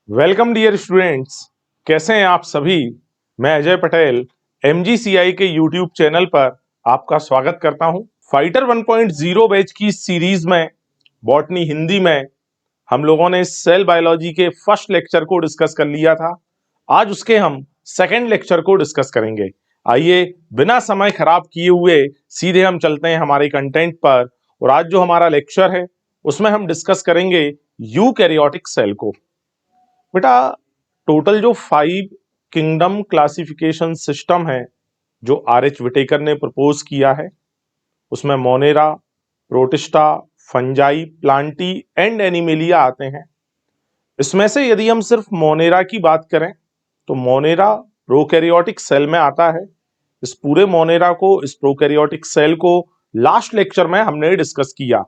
Welcome dear students. कैसे हैं आप सभी। मैं अजय पटेल एमजीसीआई के यूट्यूब चैनल पर आपका स्वागत करता हूं। फाइटर 1.0 बैच की सीरीज में बॉटनी हिंदी में हम लोगों ने सेल बायोलॉजी के फर्स्ट लेक्चर को डिस्कस कर लिया था। आज उसके हम सेकेंड लेक्चर को डिस्कस करेंगे। आइए बिना समय खराब किए हुए सीधे हम चलते हैं हमारे कंटेंट पर। और आज जो हमारा लेक्चर है उसमें हम डिस्कस करेंगे यूकैरियोटिक सेल को। बेटा, टोटल जो 5 किंगडम क्लासिफिकेशन सिस्टम है जो आर एच विटेकर ने प्रपोज किया है, उसमें Monera, protista, fungi, Plantae and animalia आते हैं। इसमें से यदि हम सिर्फ मोनेरा की बात करें तो मोनेरा प्रोकैरियोटिक सेल में आता है। इस पूरे मोनेरा को, इस प्रोकैरियोटिक सेल को लास्ट लेक्चर में हमने डिस्कस किया।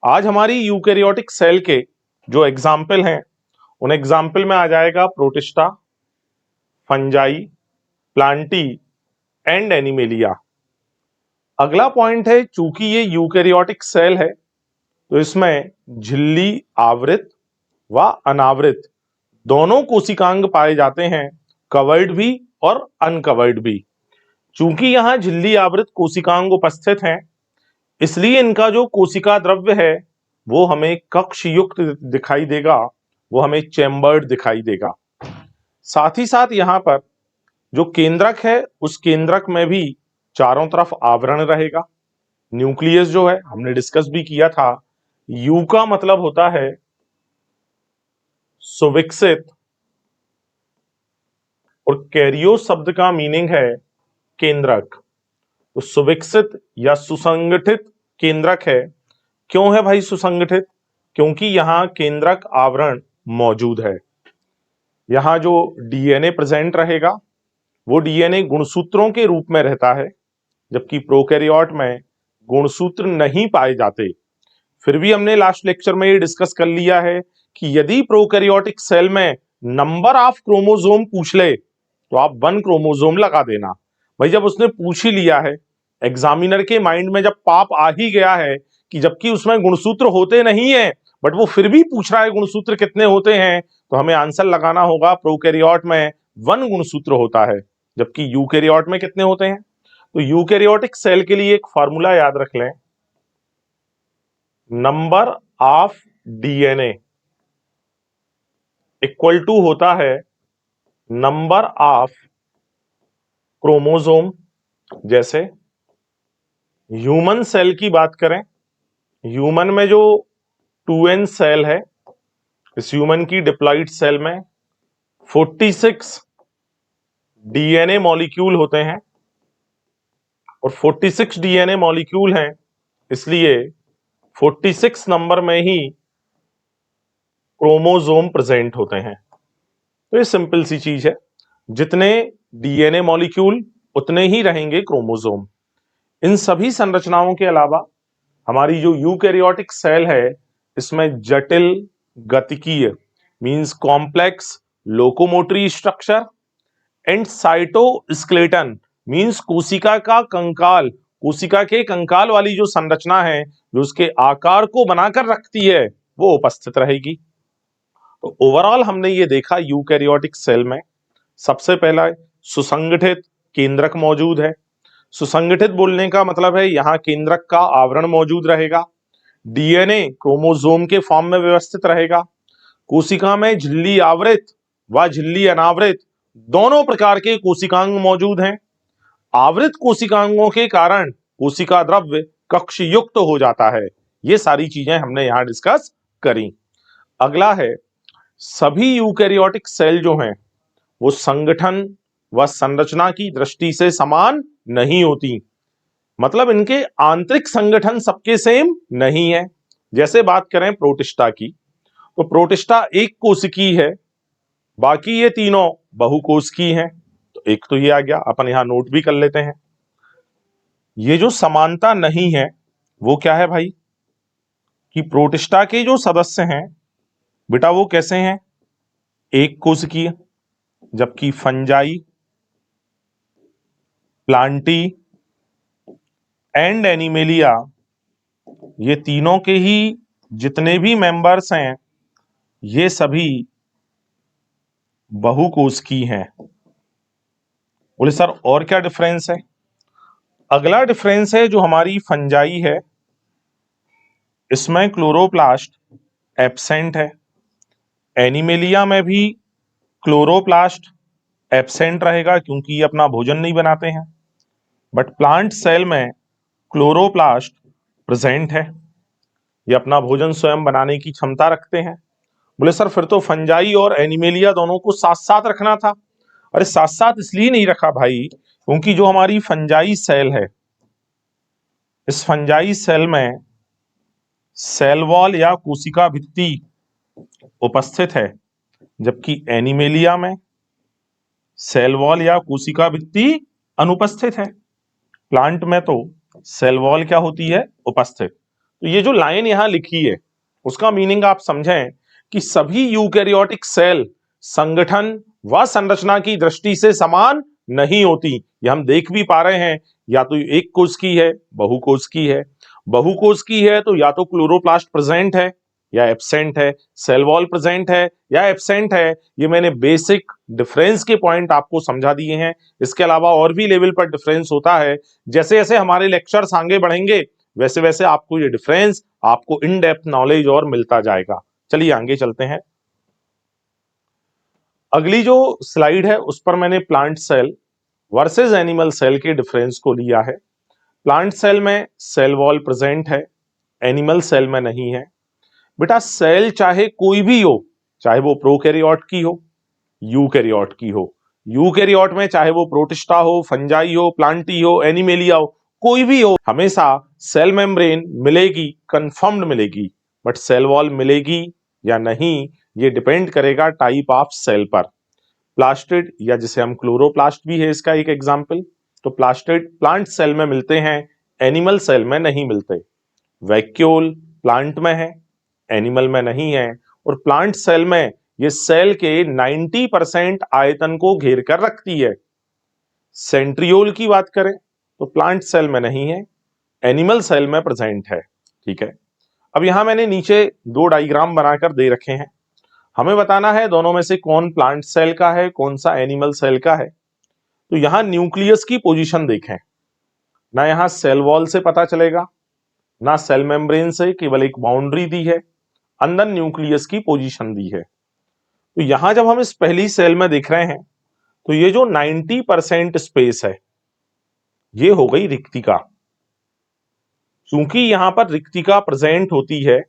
आज हमारी यूकैरियोटिक सेल के जो एग्जाम्पल हैं उन एग्जाम्पल में आ जाएगा protista, fungi, Plantae and animalia. अगला पॉइंट है, चूंकि ये यूकैरियोटिक सेल है तो इसमें झिल्ली आवृत व अनावृत दोनों कोशिकांग पाए जाते हैं, कवर्ड भी और अनकवर्ड भी। चूंकि यहां झिल्ली आवृत कोशिकांग उपस्थित हैं, इसलिए इनका जो कोशिका द्रव्य है वो हमें कक्ष युक्त दिखाई देगा, वो हमें चैम्बर्ड दिखाई देगा। साथ ही साथ यहाँ पर जो केंद्रक है उस केंद्रक में भी चारों तरफ आवरण रहेगा। न्यूक्लियस जो है हमने डिस्कस भी किया था, यू का मतलब होता है सुविकसित और कैरियो शब्द का मीनिंग है केंद्रक। तो सुविकसित या सुसंगठित केंद्रक है। क्यों है भाई सुसंगठित? क्योंकि यहां केंद्रक आवरण मौजूद है। यहां जो डीएनए प्रेजेंट रहेगा वो डीएनए गुणसूत्रों के रूप में रहता है, जबकि प्रोकैरियोट में गुणसूत्र नहीं पाए जाते। फिर भी हमने लास्ट लेक्चर में ये डिस्कस कर लिया है कि यदि प्रोकैरियोटिक सेल में नंबर ऑफ क्रोमोसोम पूछ ले तो आप 1 क्रोमोसोम लगा देना। भाई जब उसने पूछ ही लिया है, एग्जामिनर के माइंड में जब पाप आ ही गया है कि जबकि उसमें गुणसूत्र होते नहीं है बट वो फिर भी पूछ रहा है गुणसूत्र कितने होते हैं, तो हमें आंसर लगाना होगा प्रोकैरियोट में 1 गुणसूत्र होता है, जबकि यूकैरियोट में कितने होते हैं। तो यूकैरियोटिक सेल के लिए एक फॉर्मूला याद रख लें, number of DNA equal to होता है नंबर ऑफ क्रोमोसोम। जैसे ह्यूमन सेल की बात करें, ह्यूमन में जो 2n सेल है, इस ह्यूमन की डिप्लॉइड सेल में 46 डीएनए मॉलिक्यूल होते हैं और 46 डीएनए मॉलिक्यूल हैं, इसलिए 46 नंबर में ही क्रोमोसोम प्रेजेंट होते हैं। तो ये सिंपल सी चीज है, जितने डीएनए मॉलिक्यूल उतने ही रहेंगे क्रोमोसोम। इन सभी संरचनाओं के अलावा हमारी जो यूकैरियोटिक सेल है इसमें जटिल गतिकीय means complex locomotory structure and cytoskeleton means कोशिका का कंकाल, कोशिका के कंकाल वाली जो संरचना है जो उसके आकार को बनाकर रखती है वो उपस्थित रहेगी। तो ओवरऑल हमने ये देखा यूकैरियोटिक सेल में सबसे पहला सुसंगठित केंद्रक मौजूद है। सुसंगठित बोलने का मतलब है यहां केंद्रक का आवरण मौजूद रहेगा, डीएनए क्रोमोसोम के फॉर्म में व्यवस्थित रहेगा, कोशिका में झिल्ली आवृत व झिल्ली अनावृत दोनों प्रकार के कोशिकांग मौजूद हैं। आवृत कोशिकांगों के कारण कोशिका द्रव्य कक्ष युक्त हो जाता है। ये सारी चीजें हमने यहां डिस्कस करी। अगला है, सभी यूकैरियोटिक सेल जो हैं वो संगठन व संरचना की दृष्टि से समान नहीं होती, मतलब इनके आंतरिक संगठन सबके सेम नहीं है। जैसे बात करें प्रोटिस्टा की, तो प्रोटिस्टा एक कोशिकी है, बाकी ये तीनों बहुकोशिकी हैं। तो एक तो ये आ गया, अपन यहां नोट भी कर लेते हैं। ये जो समानता नहीं है वो क्या है भाई, कि प्रोटिस्टा के जो सदस्य हैं बेटा वो कैसे हैं, एक कोशिकीय, जबकि फंजाई, प्लांटी एंड एनिमेलिया ये तीनों के ही जितने भी मेंबर्स हैं ये सभी बहुकोशिकीय हैं। बोले सर और क्या डिफरेंस है? अगला डिफरेंस है जो हमारी फंजाई है, इसमें क्लोरोप्लास्ट एब्सेंट है। एनिमेलिया में भी क्लोरोप्लास्ट एब्सेंट रहेगा क्योंकि ये अपना भोजन नहीं बनाते हैं। बट प्लांट सेल में क्लोरोप्लास्ट प्रेजेंट है, ये अपना भोजन स्वयं बनाने की क्षमता रखते हैं। बोले सर फिर तो फंजाई और एनिमेलिया दोनों को साथ साथ रखना था। अरे साथ साथ इसलिए नहीं रखा भाई, क्योंकि जो हमारी फंजाई सेल है, इस फंजाई सेल में सेल वॉल या कोशिका भित्ति उपस्थित है, जबकि एनिमेलिया में सेल वॉल या कोशिका भित्ति अनुपस्थित है। प्लांट में तो सेल वॉल क्या होती है? उपस्थित। तो ये जो लाइन यहां लिखी है उसका मीनिंग आप समझें कि सभी यूकैरियोटिक सेल संगठन व संरचना की दृष्टि से समान नहीं होती। ये हम देख भी पा रहे हैं, या तो एक कोश की है, बहुकोश की है। बहुकोश की है तो या तो क्लोरोप्लास्ट प्रेजेंट है या एब्सेंट है, सेल वॉल प्रेजेंट है या एब्सेंट है। ये मैंने बेसिक डिफरेंस के पॉइंट आपको समझा दिए हैं। इसके अलावा और भी लेवल पर डिफरेंस होता है। जैसे जैसे हमारे लेक्चर्स आगे बढ़ेंगे वैसे वैसे आपको ये डिफरेंस, आपको इन डेप्थ नॉलेज और मिलता जाएगा। चलिए आगे चलते हैं। अगली जो स्लाइड है उस पर मैंने plant cell versus animal cell के डिफरेंस को लिया है। प्लांट सेल में सेल वॉल प्रेजेंट है, एनिमल सेल में नहीं है। बेटा सेल चाहे कोई भी हो, चाहे वो प्रोकैरियोट की हो, यूकैरियोट की हो। यूकैरियोट में चाहे वो प्रोटिस्टा हो, फंजाई हो, प्लांटी हो, एनिमेलिया हो, कोई भी हो, हमेशा सेल मेम्ब्रेन मिलेगी, कंफर्म्ड मिलेगी। बट सेल वॉल मिलेगी या नहीं ये डिपेंड करेगा टाइप ऑफ सेल पर। प्लास्टिड या जिसे हम क्लोरोप्लास्ट भी है इसका एक एग्जाम्पल, तो प्लास्टिड प्लांट सेल में मिलते हैं, एनिमल सेल में नहीं मिलते। वैक्यूल प्लांट में है, एनिमल में नहीं है। और प्लांट सेल में ये सेल के 90% आयतन को घेर कर रखती है। सेंट्रियोल की बात करें तो प्लांट सेल में नहीं है, एनिमल सेल में प्रेजेंट है। ठीक है, अब यहां मैंने नीचे दो डायग्राम बनाकर दे रखे हैं। हमें बताना है दोनों में से कौन प्लांट सेल का है, कौन सा एनिमल सेल का है। तो यहां न्यूक्लियस की पोजीशन देखें, ना यहां सेल वॉल से पता चलेगा ना सेल मेम्ब्रेन से, केवल एक बाउंड्री दी है, अंदर न्यूक्लियस की पोजीशन दी है। तो यहां जब हम इस पहली सेल में देख रहे हैं तो ये जो 90% स्पेस है ये हो गई रिक्तिका। क्योंकि यहां पर रिक्तिका प्रेजेंट होती है,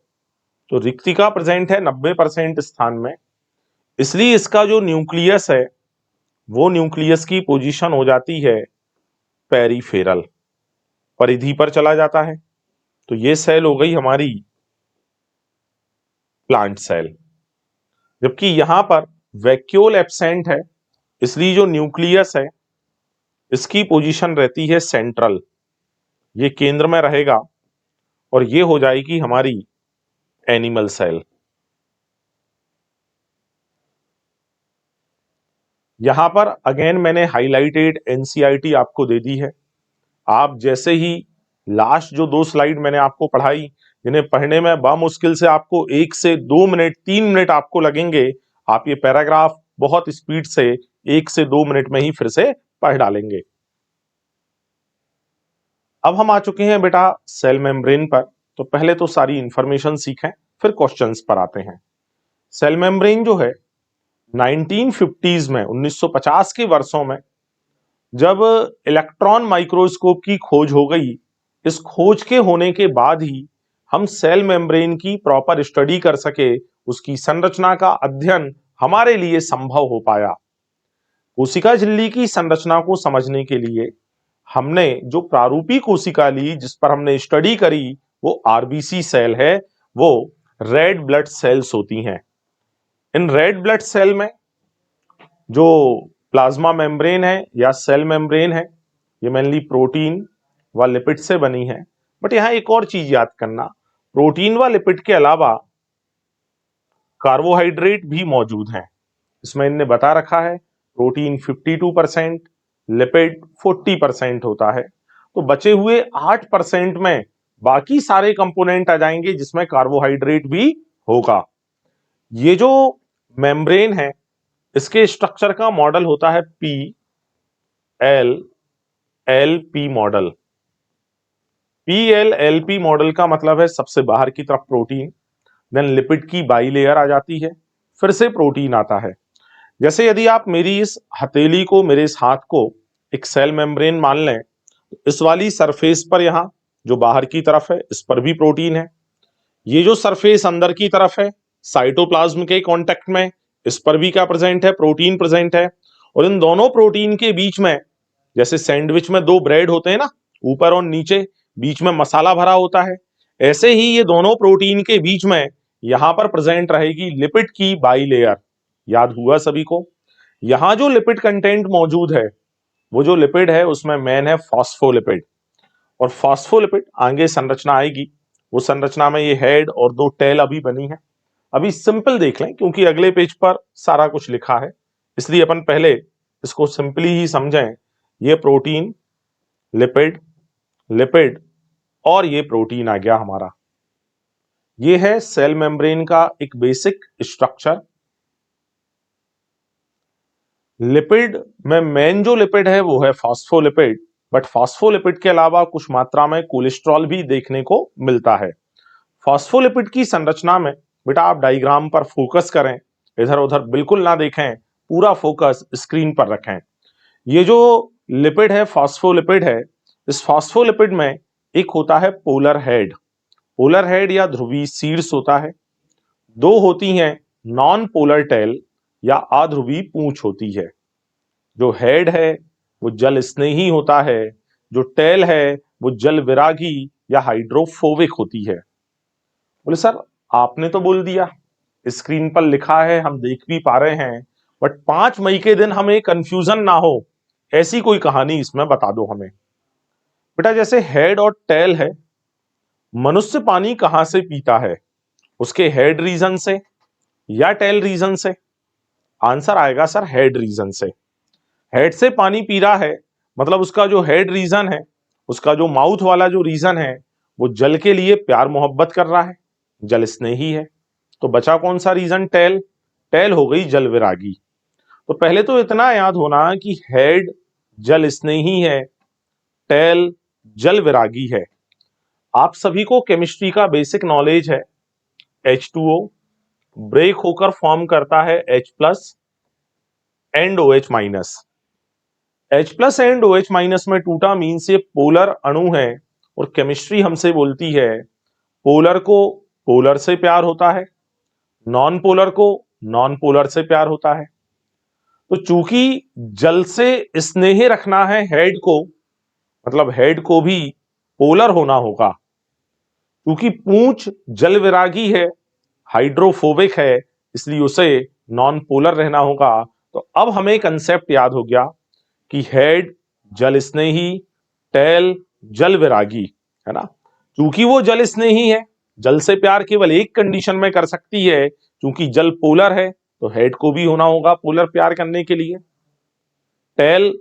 तो रिक्तिका प्रेजेंट है 90% स्थान में, इसलिए इसका जो न्यूक्लियस है वो न्यूक्लियस की पोजीशन हो जाती है पेरिफेरल, परिधि पर चला जाता है। तो ये सेल हो गई हमारी प्लांट सेल। जबकि यहां पर वैक्यूल एब्सेंट है, इसलिए जो न्यूक्लियस है इसकी पोजीशन रहती है सेंट्रल, ये केंद्र में रहेगा, और ये हो जाएगी हमारी एनिमल सेल। यहां पर अगेन मैंने हाईलाइटेड एनसीईआरटी आपको दे दी है। आप जैसे ही लास्ट जो दो स्लाइड मैंने आपको पढ़ाई, जिन्हें पढ़ने में बामुश्किल से आपको 1 से 2 मिनट 3 मिनट आपको लगेंगे, आप ये पैराग्राफ बहुत स्पीड से 1 से 2 मिनट में ही फिर से पढ़ डालेंगे। अब हम आ चुके हैं बेटा सेल मेम्ब्रेन पर। तो पहले तो सारी इंफॉर्मेशन सीखें, फिर क्वेश्चंस पर आते हैं। सेल मेम्ब्रेन जो है 1950s में, 1950 के वर्षों में जब इलेक्ट्रॉन माइक्रोस्कोप की खोज हो गई, इस खोज के होने के बाद ही हम सेल मेम्ब्रेन की प्रॉपर स्टडी कर सके, उसकी संरचना का अध्ययन हमारे लिए संभव हो पाया। कोशिका झिल्ली की संरचना को समझने के लिए हमने जो प्रारूपी कोशिका ली, जिस पर हमने स्टडी करी, वो आरबीसी सेल है, वो रेड ब्लड सेल्स होती हैं। इन रेड ब्लड सेल में जो प्लाज्मा मेम्ब्रेन है या सेल मेम्ब्रेन है, ये मेनली प्रोटीन व लिपिड से बनी है। बट यहां एक और चीज याद करना, प्रोटीन व लिपिड के अलावा कार्बोहाइड्रेट भी मौजूद हैं। इसमें इनने बता रखा है प्रोटीन 52%, लिपिड 40% होता है। तो बचे हुए 8% में बाकी सारे कंपोनेंट आ जाएंगे जिसमें कार्बोहाइड्रेट भी होगा। ये जो मेम्ब्रेन है इसके स्ट्रक्चर का मॉडल होता है PLLP मॉडल। PLLP मॉडल का मतलब है सबसे बाहर की तरफ प्रोटीन, देन लिपिड की बाई लेयर आ जाती है, फिर से प्रोटीन आता है। जैसे यदि आप मेरी इस हथेली को, मेरे इस हाथ को एक सेल मेम्ब्रेन मान लें, इस वाली सरफेस पर यहां जो बाहर की तरफ है इस पर भी प्रोटीन है, ये जो सरफेस अंदर की तरफ है साइटोप्लाज्म के कांटेक्ट में, इस पर भी क्या प्रेजेंट है, प्रोटीन प्रेजेंट है। और इन दोनों प्रोटीन के बीच में, जैसे सैंडविच में दो ब्रेड होते हैं ना, ऊपर और नीचे, बीच में मसाला भरा होता है, ऐसे ही ये दोनों प्रोटीन के बीच में यहां पर प्रेजेंट रहेगी लिपिड की बाई लेयर। याद हुआ सभी को? यहां जो लिपिड कंटेंट मौजूद है, वो जो लिपिड है उसमें मेन है फॉस्फोलिपिड, और फॉस्फोलिपिड आगे संरचना आएगी, वो संरचना में ये हेड और दो टेल अभी बनी है। अभी सिंपल देख लें क्योंकि अगले पेज पर सारा कुछ लिखा है, इसलिए अपन पहले इसको सिंपली ही समझें। ये प्रोटीन, लिपिड, लिपिड और ये प्रोटीन आ गया हमारा। ये है सेल मेम्ब्रेन का एक बेसिक स्ट्रक्चर। लिपिड में मेन जो लिपिड है वो है फॉस्फोलिपिड, बट फॉस्फोलिपिड के अलावा कुछ मात्रा में कोलेस्ट्रॉल भी देखने को मिलता है। फॉस्फोलिपिड की संरचना में बेटा आप डायग्राम पर फोकस करें, इधर उधर बिल्कुल ना देखें, पूरा फोकस स्क्रीन पर रखें। ये जो लिपिड है, फॉस्फोलिपिड है, इस फॉस्फोलिपिड में एक होता है पोलर हेड, पोलर हेड या ध्रुवीय शीर्ष होता है। दो होती हैं नॉन पोलर टेल या अध्रुवीय पूंछ होती है। जो हेड है वो जल स्नेही होता है, जो टेल है वो जल विरागी या हाइड्रोफोबिक होती है। बोले सर आपने तो बोल दिया, स्क्रीन पर लिखा है हम देख भी पा रहे हैं, बट 5 मई के दिन हमें कंफ्यूजन ना हो ऐसी कोई कहानी इसमें बता दो हमें। बेटा जैसे हेड और टेल है, मनुष्य पानी कहां से पीता है, उसके हेड रीजन से या टेल रीजन से? आंसर आएगा सर हेड रीजन से। हेड से पानी पी रहा है मतलब उसका जो हेड रीजन है, उसका जो माउथ वाला जो रीजन है, वो जल के लिए प्यार मोहब्बत कर रहा है, जल स्नेही है। तो बचा कौन सा रीजन? टेल। टेल हो गई जल विरागी। तो पहले तो इतना याद होना कि हेड जल स्नेही है, टेल जल विरागी है। आप सभी को केमिस्ट्री का बेसिक नॉलेज है। H2O ब्रेक होकर फॉर्म करता है H plus and OH minus. H plus and OH minus में टूटा मीन्स ये पोलर अणु है, और केमिस्ट्री हमसे बोलती है पोलर को पोलर से प्यार होता है, नॉन पोलर को नॉन पोलर से प्यार होता है। तो चूंकि जल से स्नेह रखना है हेड को, मतलब हेड को भी पोलर होना होगा। क्योंकि पूंछ जल विरागी है, हाइड्रोफोबिक है, इसलिए उसे नॉन पोलर रहना होगा। तो अब हमें कंसेप्ट याद हो गया कि हेड जल स्नेही, टेल जल विरागी, है ना। क्योंकि वो जल स्नेही है, जल से प्यार केवल एक कंडीशन में कर सकती है, क्योंकि जल पोलर है तो हेड को भी होना होगा पोलर प्यार करने के लिए। टेल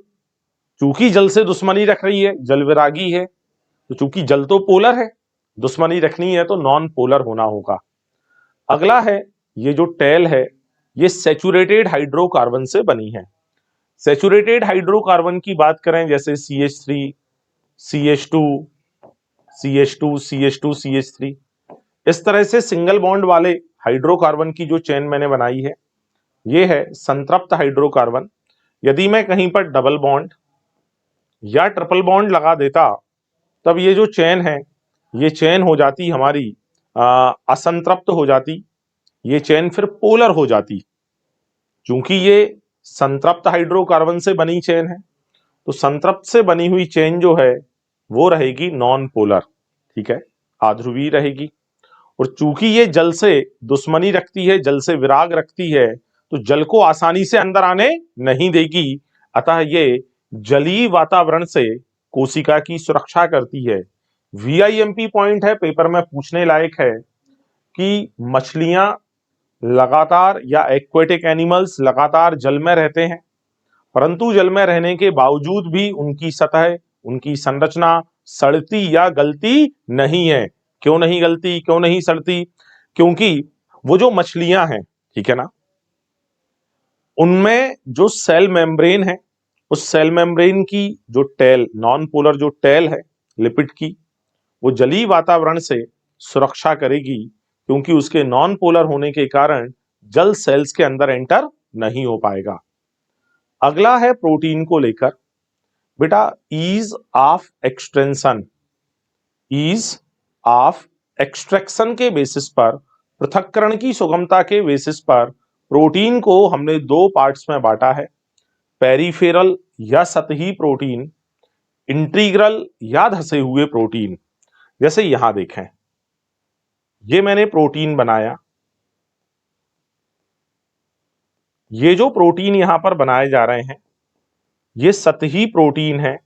चूंकि जल से दुश्मनी रख रही है, जल विरागी है, तो चूंकि जल तो पोलर है, दुश्मनी रखनी है तो नॉन पोलर होना होगा। अगला है ये जो टेल है, ये सैचुरेटेड हाइड्रोकार्बन से बनी है। सैचुरेटेड हाइड्रोकार्बन की बात करें जैसे CH3, CH2, CH2, CH2, CH3, इस तरह से सिंगल बॉन्ड वाले हाइड्रोकार्बन की जो चेन मैंने बनाई है, ये है संतृप्त हाइड्रोकार्बन। यदि मैं कहीं पर डबल बॉन्ड या ट्रिपल बॉन्ड लगा देता, तब ये जो चेन है, ये चेन हो जाती हमारी असंतृप्त हो जाती, ये चेन फिर पोलर हो जाती। क्योंकि ये संतृप्त हाइड्रोकार्बन से बनी चेन है, तो संतृप्त से बनी हुई चेन जो है वो रहेगी नॉन पोलर, ठीक है, आध्रुवीय रहेगी। और चूंकि ये जल से दुश्मनी रखती है, जल से विराग रखती है, तो जल को आसानी से अंदर आने नहीं देगी, अतः ये जलीय वातावरण से कोशिका की सुरक्षा करती है। VIMP पॉइंट है, पेपर में पूछने लायक है कि मछलियां लगातार या एक्वेटिक एनिमल्स लगातार जल में रहते हैं, परंतु जल में रहने के बावजूद भी उनकी सतह, उनकी संरचना सड़ती या गलती नहीं है। क्यों नहीं गलती, क्यों नहीं सड़ती? क्योंकि वो जो मछलियां हैं, ठीक है ना, उनमें जो सेल मेम्ब्रेन है, उस सेल मेम्ब्रेन की जो टेल, नॉन पोलर जो टेल है लिपिड की, वो जलीय वातावरण से सुरक्षा करेगी, क्योंकि उसके नॉन पोलर होने के कारण जल सेल्स के अंदर एंटर नहीं हो पाएगा। अगला है प्रोटीन को लेकर, बेटा ease of extension, ease of extraction के बेसिस पर, पृथक्करण की सुगमता के बेसिस पर प्रोटीन को हमने दो पार्ट्स में बांटा है, पेरिफेरल या सतही प्रोटीन, इंटीग्रल या धसे हुए प्रोटीन। जैसे यहां देखें, ये मैंने प्रोटीन बनाया, ये जो प्रोटीन यहां पर बनाए जा रहे हैं ये सतही प्रोटीन है,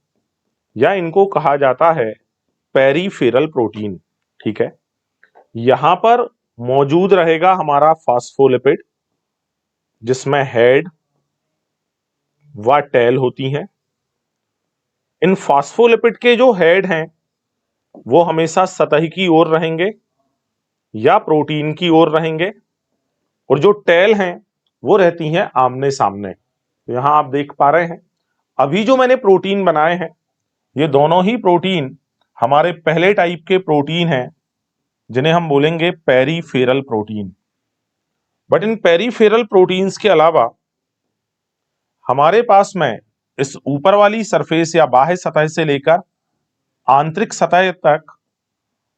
या इनको कहा जाता है पेरिफेरल प्रोटीन। ठीक है, यहां पर मौजूद रहेगा हमारा फॉस्फोलिपिड, जिसमें हेड व टेल होती हैं। इन फॉस्फोलिपिड के जो हेड हैं वो हमेशा सतह की ओर रहेंगे या प्रोटीन की ओर रहेंगे, और जो टेल हैं वो रहती हैं आमने सामने। तो यहां आप देख पा रहे हैं, अभी जो मैंने प्रोटीन बनाए हैं ये दोनों ही प्रोटीन हमारे पहले टाइप के प्रोटीन हैं, जिन्हें हम बोलेंगे peripheral protein. But in peripheral proteins के अलावा हमारे पास में इस ऊपर वाली सरफेस या बाह्य सतह से लेकर आंतरिक सतह तक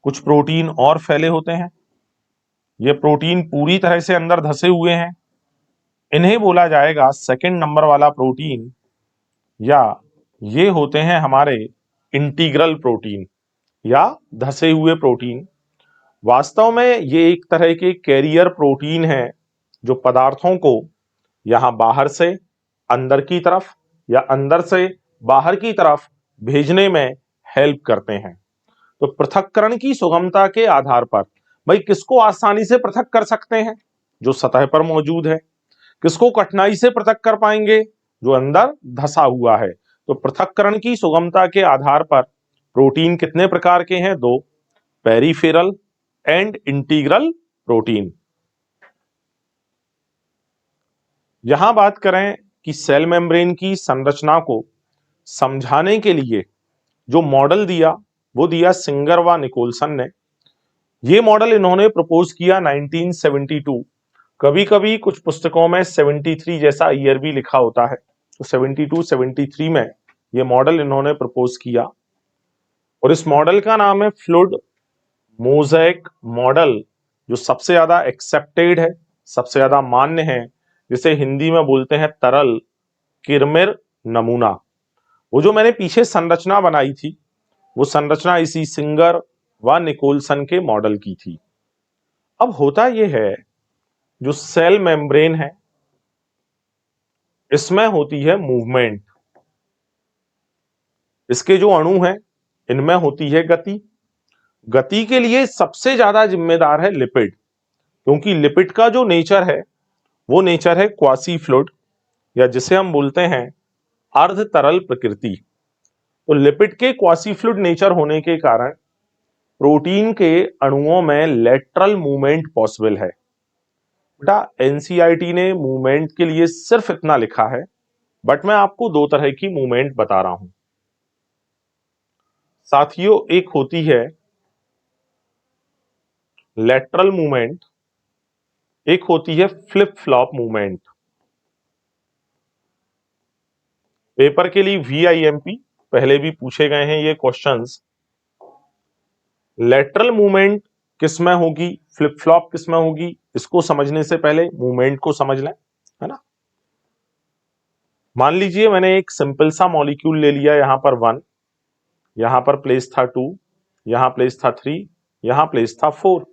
कुछ प्रोटीन और फैले होते हैं। ये प्रोटीन पूरी तरह से अंदर धसे हुए हैं, इन्हें बोला जाएगा सेकंड नंबर वाला प्रोटीन, या ये होते हैं हमारे इंटीग्रल प्रोटीन या धसे हुए प्रोटीन। वास्तव में ये एक तरह के कैरियर प्रोटीन है जो पदार्थों को यहां बाहर से अंदर की तरफ या अंदर से बाहर की तरफ भेजने में हेल्प करते हैं। तो पृथक्करण की सुगमता के आधार पर भाई किसको आसानी से पृथक कर सकते हैं, जो सतह पर मौजूद है। किसको कठिनाई से पृथक कर पाएंगे, जो अंदर धसा हुआ है। तो पृथक्करण की सुगमता के आधार पर प्रोटीन कितने प्रकार के हैं, दो, पेरिफेरल एंड इंटीग्रल प्रोटीन। यहां बात करें कि सेल मेम्ब्रेन की संरचना को समझाने के लिए जो मॉडल दिया वो दिया सिंगर व निकोलसन ने। ये मॉडल इन्होंने प्रपोज किया 1972। कभी कभी कुछ पुस्तकों में 73 जैसा ईयर भी लिखा होता है, तो 72-73 में ये मॉडल इन्होंने प्रपोज किया, और इस मॉडल का नाम है फ्लूइड मोज़ेक मॉडल, जो सबसे ज्यादा एक्सेप्टेड है, सबसे ज्यादा मान्य है, जिसे हिंदी में बोलते हैं तरल किरमिर नमूना। वो जो मैंने पीछे संरचना बनाई थी वो संरचना इसी सिंगर व निकोलसन के मॉडल की थी। अब होता यह है, जो सेल मेम्ब्रेन है इसमें होती है मूवमेंट, इसके जो अणु हैं इनमें होती है गति। गति के लिए सबसे ज्यादा जिम्मेदार है लिपिड, क्योंकि लिपिड का जो नेचर है वो नेचर है क्वासी फ्लूइड, या जिसे हम बोलते हैं अर्ध तरल प्रकृति। तो लिपिड के क्वासी फ्लूइड नेचर होने के कारण प्रोटीन के अणुओं में लेटरल मूवमेंट पॉसिबल है। बेटा एनसीईआरटी ने मूवमेंट के लिए सिर्फ इतना लिखा है, बट मैं आपको दो तरह की मूवमेंट बता रहा हूं साथियों। एक होती है लेटरल मूवमेंट, एक होती है फ्लिप फ्लॉप मूवमेंट। पेपर के लिए VIMP पहले भी पूछे गए हैं ये क्वेश्चंस। लेटरल मूवमेंट किसमें होगी, फ्लिप फ्लॉप किसमें होगी, इसको समझने से पहले मूवमेंट को समझ लें, है ना। मान लीजिए मैंने एक सिंपल सा मॉलिक्यूल ले लिया, यहां पर 1, यहां पर प्लेस था 2, यहां प्लेस था 3, यहां प्लेस था 4।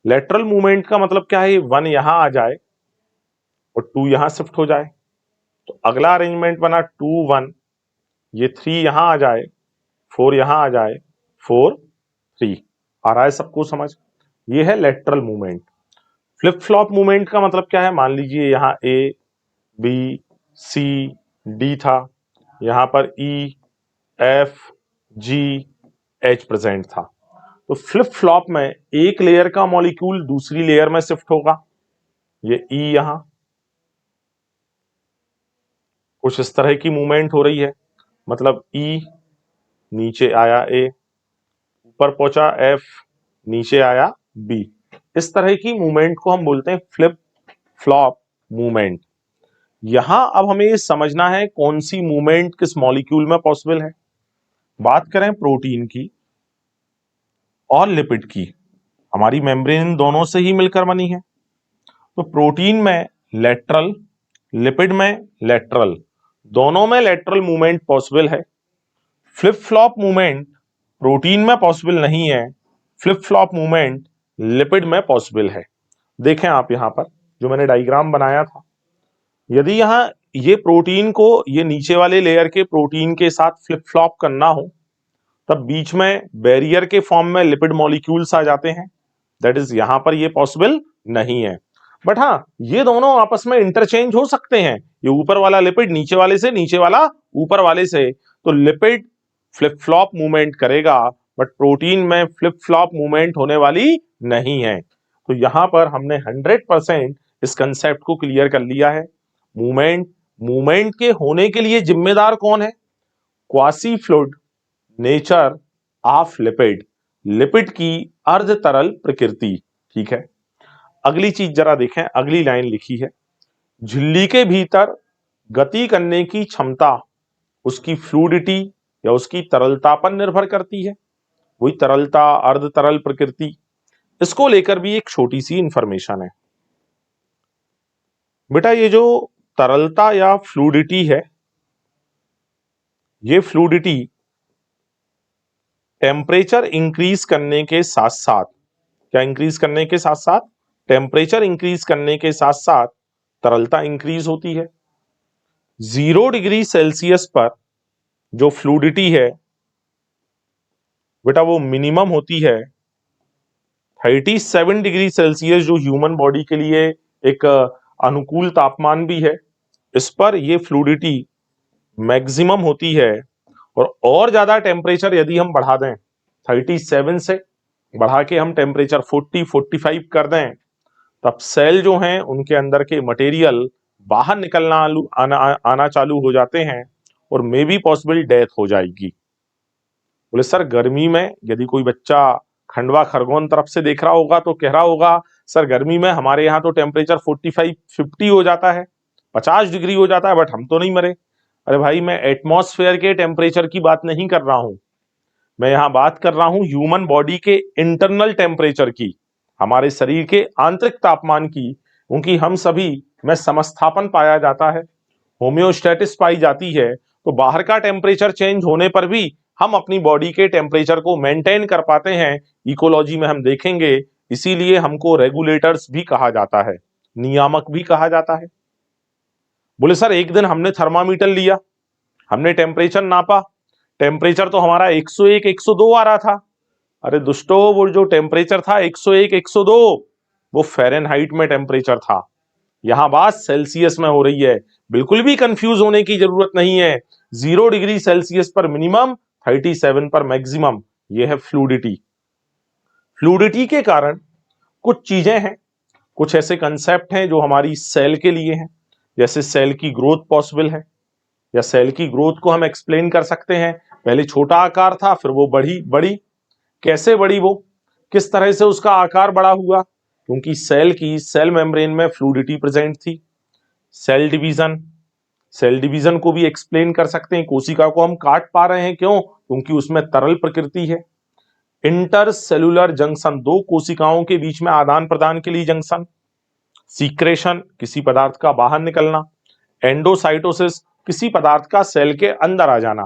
लेटरल मूवमेंट का मतलब क्या है, 1 यहां आ जाए और 2 यहां शिफ्ट हो जाए। तो अगला अरेंजमेंट बना 2 1, ये 3 यहां आ जाए, 4 यहां आ जाए, 4 3। आ रहा है सबको समझ, ये है lateral movement. Flip flop movement का मतलब क्या है, मान लीजिए यहां A B C D था, यहां पर E F G H present था। तो फ्लिप फ्लॉप में एक लेयर का मॉलिक्यूल दूसरी लेयर में शिफ्ट होगा, ये E यहां, कुछ इस तरह की मूवमेंट हो रही है, मतलब ई, नीचे आया ए, ऊपर पहुंचा एफ, नीचे आया बी। इस तरह की मूवमेंट को हम बोलते हैं फ्लिप फ्लॉप मूवमेंट। यहां अब हमें ये समझना है कौन सी मूवमेंट किस मॉलिक्यूल में पॉसिबल है। बात करें प्रोटीन की और लिपिड की, हमारी मेम्ब्रेन दोनों से ही मिलकर बनी है। तो प्रोटीन में लेटरल, लिपिड में लेटरल, दोनों में लेटरल मूवमेंट पॉसिबल है। फ्लिप फ्लॉप मूवमेंट प्रोटीन में पॉसिबल नहीं है, फ्लिप फ्लॉप मूवमेंट लिपिड में पॉसिबल है। देखें आप यहां पर जो मैंने डायग्राम बनाया था, यदि यहां ये प्रोटीन को ये नीचे वाले लेयर के प्रोटीन के साथ फ्लिप फ्लॉप करना हो, तब बीच में बैरियर के फॉर्म में लिपिड मॉलिक्यूल्स आ जाते हैं। दैट इज यहां पर ये पॉसिबल नहीं है। बट हाँ, ये दोनों आपस में इंटरचेंज हो सकते हैं, ये ऊपर वाला लिपिड नीचे वाले से, नीचे वाला ऊपर वाले से। तो लिपिड फ्लिप फ्लॉप मूवमेंट करेगा, बट प्रोटीन में फ्लिप फ्लॉप मूवमेंट होने वाली नहीं है। तो यहां पर हमने 100% इस कंसेप्ट को क्लियर कर लिया है। मूवमेंट के होने के लिए जिम्मेदार कौन है? Quasi fluid nature of lipid, lipid की अर्ध तरल प्रकृति। ठीक है, अगली चीज जरा देखें, अगली लाइन लिखी है, झिल्ली के भीतर गति करने की क्षमता उसकी फ्लूइडिटी या उसकी तरलता पर निर्भर करती है। वही तरलता, अर्ध तरल प्रकृति, इसको लेकर भी एक छोटी सी इंफॉर्मेशन है। बेटा ये जो तरलता या फ्लूइडिटी है, ये फ्लूइडिटी टेम्परेचर इंक्रीज करने के साथ साथ, क्या इंक्रीज करने के साथ साथ? टेम्परेचर इंक्रीज करने के साथ साथ तरलता इंक्रीज होती है। 0 डिग्री सेल्सियस पर जो फ्लूइडिटी है बेटा वो मिनिमम होती है 37 डिग्री सेल्सियस, जो ह्यूमन बॉडी के लिए एक अनुकूल तापमान भी है। इस पर ये फ्लूइडिटी मैक्सिमम होती है। और ज्यादा टेम्परेचर यदि हम बढ़ा दें, 37 से बढ़ा के हम टेम्परेचर 40-45 कर दें, तब सेल जो हैं उनके अंदर के मटेरियल बाहर निकलना आना चालू हो जाते हैं और मे बी पॉसिबल डेथ हो जाएगी। बोले सर गर्मी में यदि कोई बच्चा खंडवा खरगोन तरफ से देख रहा होगा तो कह रहा होगा सर गर्मी में हमारे यहाँ तो टेम्परेचर 45-50 हो जाता है, 50 डिग्री हो जाता है, बट हम तो नहीं मरे। अरे भाई, मैं एटमॉस्फेयर के टेम्परेचर की बात नहीं कर रहा हूं, मैं यहां बात कर रहा हूं ह्यूमन बॉडी के इंटरनल टेम्परेचर की, हमारे शरीर के आंतरिक तापमान की। क्योंकि हम सभी में समस्थापन पाया जाता है, होम्योस्टेटिस पाई जाती है, तो बाहर का टेम्परेचर चेंज होने पर भी हम अपनी बॉडी के टेम्परेचर को मेंटेन कर पाते हैं। इकोलॉजी में हम देखेंगे, इसीलिए हमको रेगुलेटर्स भी कहा जाता है, नियामक भी कहा जाता है। बोले सर एक दिन हमने थर्मामीटर लिया, हमने टेम्परेचर नापा, टेम्परेचर तो हमारा 101 102 आ रहा था। अरे दोस्तों, वो जो टेम्परेचर था 101 102 वो फ़ारेनहाइट में टेम्परेचर था, यहां बात सेल्सियस में हो रही है। बिल्कुल भी कंफ्यूज होने की जरूरत नहीं है। 0 डिग्री सेल्सियस पर मिनिमम, 37 पर मैक्सिमम, यह है फ्लूइडिटी। फ्लूइडिटी के कारण कुछ चीजें हैं, कुछ ऐसे कंसेप्ट हैं जो हमारी सेल के लिए हैं। जैसे सेल की ग्रोथ पॉसिबल है, या सेल की ग्रोथ को हम एक्सप्लेन कर सकते हैं। पहले छोटा आकार था, फिर वो बड़ी कैसे बढ़ी, वो किस तरह से उसका आकार बड़ा हुआ? क्योंकि सेल मेम्ब्रेन में फ्लूइडिटी प्रेजेंट थी। सेल डिवीजन को भी एक्सप्लेन कर सकते हैं। कोशिका को हम काट पा रहे हैं, क्यों? क्योंकि उसमें तरल प्रकृति है। इंटरसेलुलर जंक्शन, दो कोशिकाओं के बीच में आदान प्रदान के लिए जंक्शन। सीक्रेशन, किसी पदार्थ का बाहर निकलना। एंडोसाइटोसिस, किसी पदार्थ का सेल के अंदर आ जाना।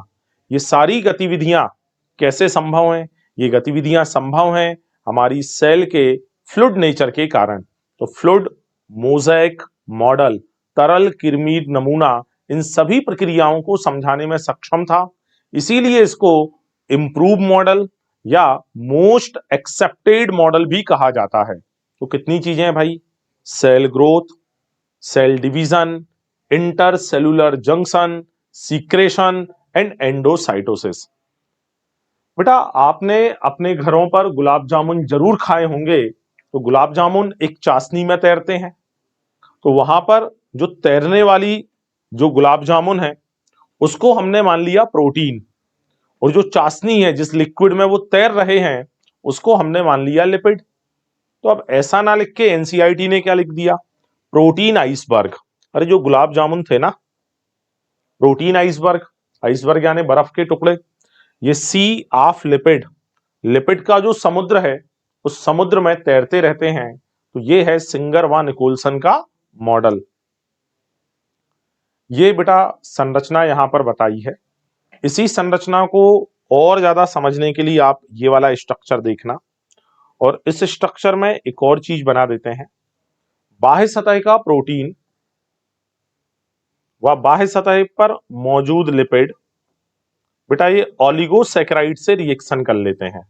ये सारी गतिविधियां कैसे संभव हैं? ये गतिविधियां संभव हैं हमारी सेल के फ्लूइड नेचर के कारण। तो फ्लूइड, मोज़ेक मॉडल, तरल किरमिड नमूना, इन सभी प्रक्रियाओं को समझाने में सक्षम था। इसीलिए इसको इंप्रूव मॉडल या मोस्ट एक्सेप्टेड मॉडल भी कहा जाता है। तो कितनी चीजें हैं भाई? Cell growth, cell division, intercellular junction, secretion and endocytosis. बेटा आपने अपने घरों पर गुलाब जामुन जरूर खाए होंगे। तो गुलाब जामुन एक चाशनी में तैरते हैं, तो वहां पर जो तैरने वाली जो गुलाब जामुन है उसको हमने मान लिया प्रोटीन, और जो चाशनी है जिस लिक्विड में वो तैर रहे हैं उसको हमने मान लिया लिपिड। तो अब ऐसा ना लिख के एनसीईआरटी ने क्या लिख दिया, प्रोटीन आइसबर्ग। अरे जो गुलाब जामुन थे ना, प्रोटीन आइसबर्ग, आइसबर्ग यानी बर्फ के टुकड़े, ये सी ऑफ लिपिड, लिपिड का जो समुद्र है उस समुद्र में तैरते रहते हैं। तो ये है सिंगर व निकोलसन का मॉडल। ये बेटा संरचना यहां पर बताई है। इसी संरचना को और ज्यादा समझने के लिए आप ये वाला स्ट्रक्चर देखना, और इस स्ट्रक्चर में एक और चीज बना देते हैं, बाह्य सतह का प्रोटीन व बाह्य सतह पर मौजूद लिपिड, बेटा ये ऑलिगोसैकेराइड से रिएक्शन कर लेते हैं।